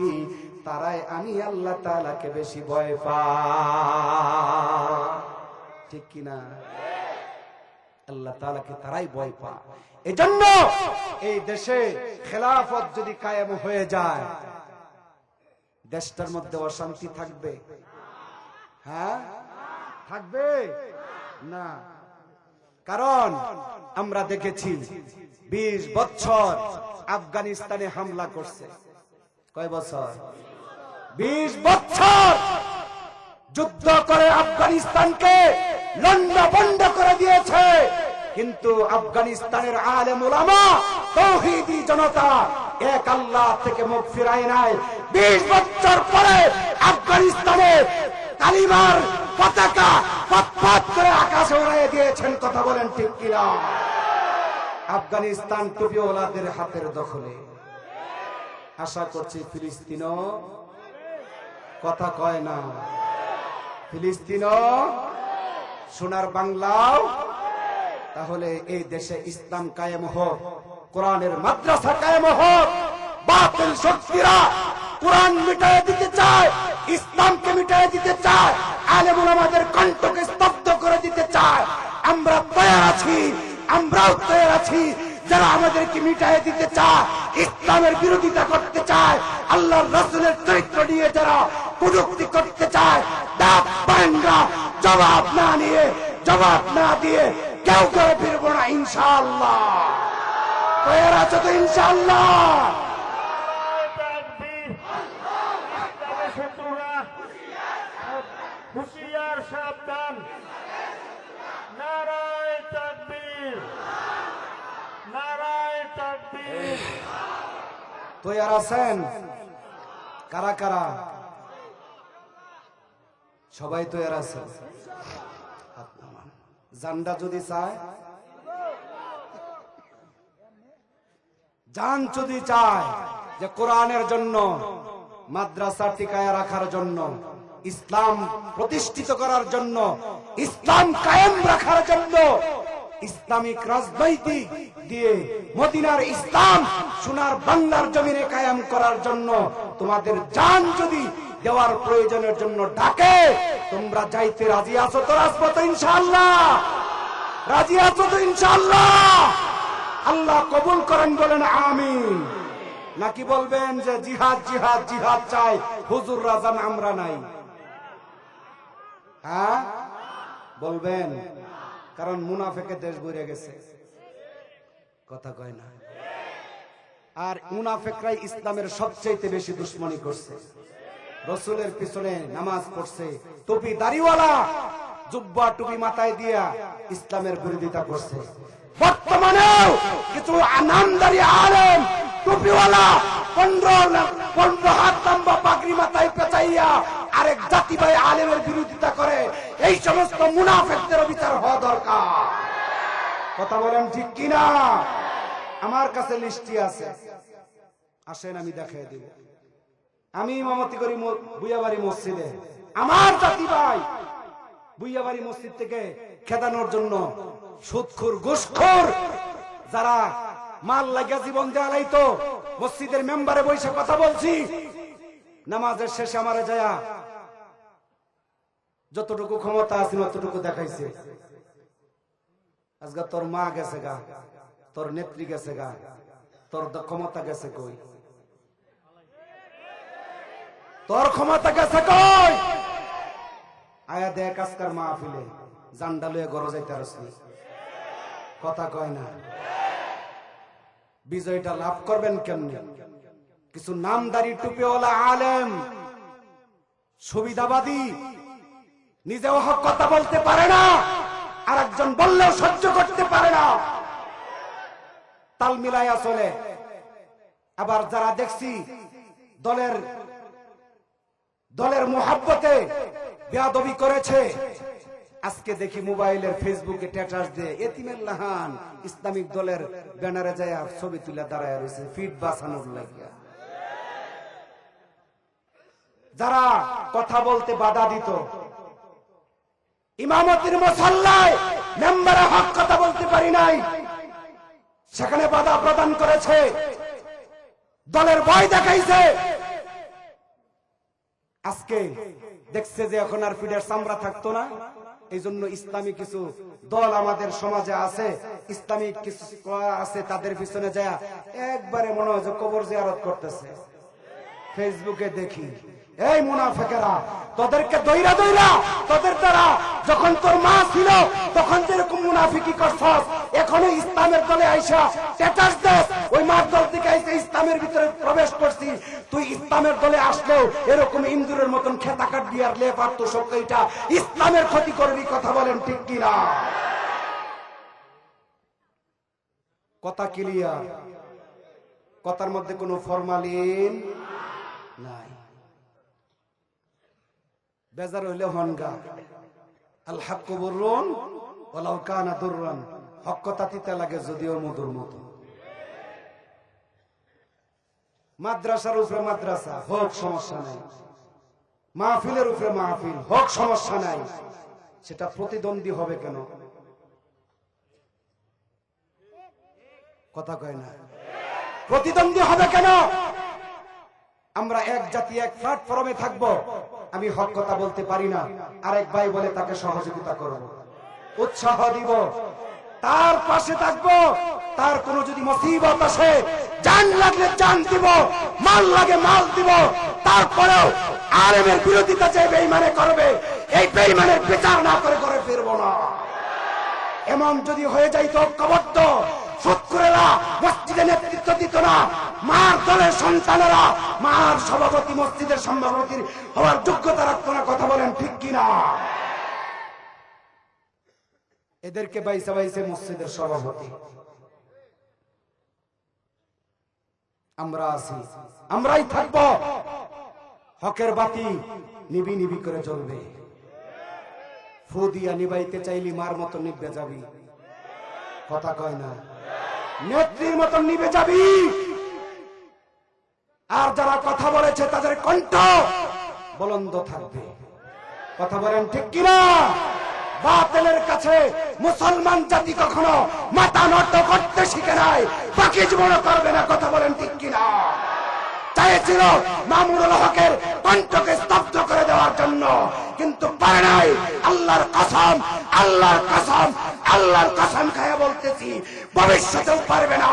তারাই আমি আল্লাহ তাআলাকে বেশি ভয় পাই। ঠিক কিনা? আল্লাহ তাআলাকে তারাই ভয় পায়। এজন্য এই দেশে খেলাফত যদি কায়েম হয়ে যায়, দেশটার মধ্যে অশান্তি থাকবে? হ্যাঁ, থাকবে না। কারণ আমরা দেখেছি 20 বছর আফগানিস্তানে হামলা করছে। কয় বছর? 20 বছর যুদ্ধ করে আফগানিস্তানকে লন্ডভন্ড করে দিয়েছে। কিন্তু আফগানিস্তানের আলেম উলামা, তাওহীদি জনতা এক আল্লাহ থেকে মুখ ফিরায় নাই। 20 বছর পরে আফগানিস্তানে কালিমার পতাকা পথ করে আকাশে উড়িয়ে দিয়েছেন। কথা বলেন ঠিক কিনা? আফগানিস্তান টুপিওয়ালাদের হাতের দখলে। আশা করছি ফিলিস্তিনও, কথা কয় না, ফিলিস্তিনও, সোনার বাংলাও। তাহলে এই দেশে ইসলাম কায়েম হোক, কোরআনের মাদ্রাসা কায়েম হোক। বাতিল শক্তিরা কোরআন মিটায়ে দিতে চায়, ইসলামকে মিটায়ে দিতে চায়, আলেম ওলামাদের কণ্ঠকে স্তব্ধ করে দিতে চায়। আমরা তৈরি আছি, আমরাও তৈরি আছি। যারা আমাদেরকে মিটায়ে দিতে চায়, ইসলামের বিরোধিতা করতে চায়, আল্লাহর রাসূলের চরিত্র নিয়ে যারা কটূক্তি করতে চায়, ডাক বাংলা জবাব না নিয়ে, জবাব না দিয়ে কেউ করে ফিরবো না ইনশাআল্লাহ। তৈরি আছো তো ইনশাআল্লাহ? হুশিয়ার সাবধান, নারায়ে তাকবীর, নারায়ে তাকবীর। তৈরি আছেন? কারা কারা? সবাই তৈরি আছে? জানটা যদি চায়, জান যদি চায় যে কোরআনের জন্য, মাদ্রাসা টিকায় রাখার জন্য, ইসলাম প্রতিষ্ঠিত করার জন্য, ইসলাম কায়েম রাখার জন্য, ইসলামিক রাজনৈতিক দিয়ে মদিনার ইসলাম সোনার বাংলার জমিনে কায়েম করার জন্য তোমাদের জান যদি দেওয়ার প্রয়োজনের জন্য ডাকে, তোমরা যাইতে রাজি আছো তো? রাজপথ ইনশাআল্লাহ? রাজি আছো তো ইনশাআল্লাহ? আল্লাহ কবুল করেন, বলেন আমিন। নাকি বলবেন যে জিহাদ জিহাদ জিহাদ চাই, হুজুর রাজান আমরা নাই? হ্যাঁ বলবেন, কারণ মুনাফেকের দেশ ভরে গেছে। কথা কয় না? আর মুনাফেকরাই ইসলামের সবচেয়ে বেশি দুশ্মনী করছে। রসুলের পিছনে নামাজ পড়ছে, টুপি দাড়িওয়ালা, জুব্বা টুপি মাথায় দিয়া ইসলামের বিরোধিতা করছে। বর্তমানেও কিছু নামদারি আলেম টুপিওয়ালা 15 হাত লম্বা পাগড়ি মাথায় পেঁচাইয়া আরেক জাতি ভাই আলেমের বিরোধিতা করে। এই সমস্ত মুনাফিকদের বিচার হওয়া দরকার। কথা বলেন ঠিক কিনা? আমার কাছে লিস্টি আছে, আসেন আমি দেখাই দিব। আমি ইমামতি করি বুইয়াবাড়ি মসজিদে। আমার জাতি ভাই বুইয়াবাড়ি মসজিদ থেকে খেদানোর জন্য সুদখোর ঘুষখোর যারা মাল লাগিয়া জীবন দেয়ালাই, তো মসজিদের মেম্বারে বসে কথা বলছি, নামাজের শেষে আমারে যায়া যতটুকু ক্ষমতা আছে ততটুকু দেখাইছে। আজকে তোর মা গেছে গা, তোর নেত্রী গেছে গা, তোর ক্ষমতা গেছে কই? তোর ক্ষমতা গেছে কই? আয়া দেখ আজকার মাহফিলে জান্ডা লয়ে গড় যাইতে আসনি। কথা কয় না? বিজয়টা লাভ করবেন কেমনে? কিছু নামদারি টুপিওয়ালা আলেম, সুবিধাবাদী, নিজেও হক কথা বলতে পারে না, আর একজন বললেও সহ্য করতে পারে না, তাল মিলাইয়া চলে। আবার যারা দেখছি দলের মোহাব্বতে বেয়াদবি করেছে, আজকে দেখি মোবাইলের ফেসবুকে স্ট্যাটাস দিয়ে এতিমের লাহান ইসলামিক দলের ব্যানারে যায় ছবি তুলে দাঁড়ায় রয়েছে ফিট বাঁচানোর লাগিয়া। যারা কথা বলতে বাধা দিত, ইমামতির মুসাল্লায় মেম্বারে হক কথা বলতে পারি নাই, সেখানে বাধা প্রদান করেছে, দলের ভয় দেখাইছে। আজকে দেখছে যে এখন আর পিঠের চামড়া থাকতো না, এই জন্য ইসলামী কিছু দল আমাদের সমাজে আছে, ইসলামিক কিছু আছে, তাদের পিছনে যায় একবারে মনে হয় যে কবর জিয়ারত করতেছে। ফেসবুকে দেখি এই মুনাফিকেরা তোদেরকে দইরা দইরা, তোদের দ্বারা যখন তোর মা ছিল তখন যেরকম মুনাফিকি করছস, এখনো ইসলামের দলে আইসা স্ট্যাটাস দেস ওই মার দল থেকে আইসা ইসলামের ভিতরে প্রবেশ করছি। তুই ইসলামের দলে আসলেও এরকম ইন্দুরের মতন খেতা কাট দিয়ার লেপ আর তো সবটা ইসলামের ক্ষতি করবি। কথা বলেন ঠিক কিনা? কথা ক্লিয়ার? কথার মধ্যে কোনো ফরমালিন নাই। বেজার হইলে হনগা, আল হাক্কু বুররুন ওয়ালাউ কানা দুররান, হক কথা তিতা লাগে যদিও মধুর মতো। মাদ্রাসার উপরে মাদ্রাসা হোক, সমস্যা নাই। মাহফিলের উপরে মাহফিল হোক, সমস্যা নাই। সেটা প্রতিদ্বন্দ্বী হবে কেন? কথা কয় না, প্রতিদ্বন্দ্বী হবে কেন? আমরা এক জাতি এক প্ল্যাটফর্মে থাকব। আমি হক কথা বলতে পারি না, আরেক ভাই বলে তাকে সহযোগিতা করব, উৎসাহ দিব, তার পাশে থাকব। তার কোনো যদি মুসিবত আসে, জান লাগলে জান দিব, মাল লাগে মাল দিব। তারপরেও আলেমের বিরোধিতা যে বেঈমানে করবে, এই বেঈমানের বিচার না করে করে ফিরবো না। এমন যদি হয়ে যাইতো ঐক্যবদ্ধ, সুৎখোরেরা মসজিদে নেতৃত্ব দিত না, মার দলের সন্তানেরা মার সভাপতি, মসজিদের সভাপতির হওয়ার যোগ্যতা রাখতো না। কথা বলেন ঠিক কিনা? এদেরকে বাইসে বাইসে মসজিদের সভাপতি। আমরা আছি, আমরাই থাকবো। হকের বাতি নিবি নিবি করে জ্বলবে। ফু দিয়া নিবাইতে চাইলি মার মতো নিবে যাবি। কথা কয় না, নেত্রীর মতো নিবে যাবি। আর যারা কথা বলেছে তাদের কণ্ঠ বলন্দ থাকবে। কথা বলেন ঠিক কিনা? বাতিলের কাছে মুসলমান জাতি কখনো মাথা নত করতে শিখে নাই, বাকি জীবনও করবে না। কথা বলেন ঠিক কিনা? চাইছিল মামুনুল হকের কণ্ঠকে স্তব্ধ করে দেওয়ার জন্য, কিন্তু পারে নাই। আল্লাহর কসম, আল্লাহর কসম, আল্লাহর কসম খায়া বলতেছি, ভবিষ্যতেও পারবে না।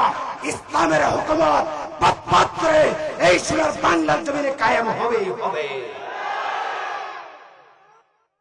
ইসলামের হুকুমত পথ পথ করে এই সোনার বাংলার জমিনে কায়েম হবেই হবে।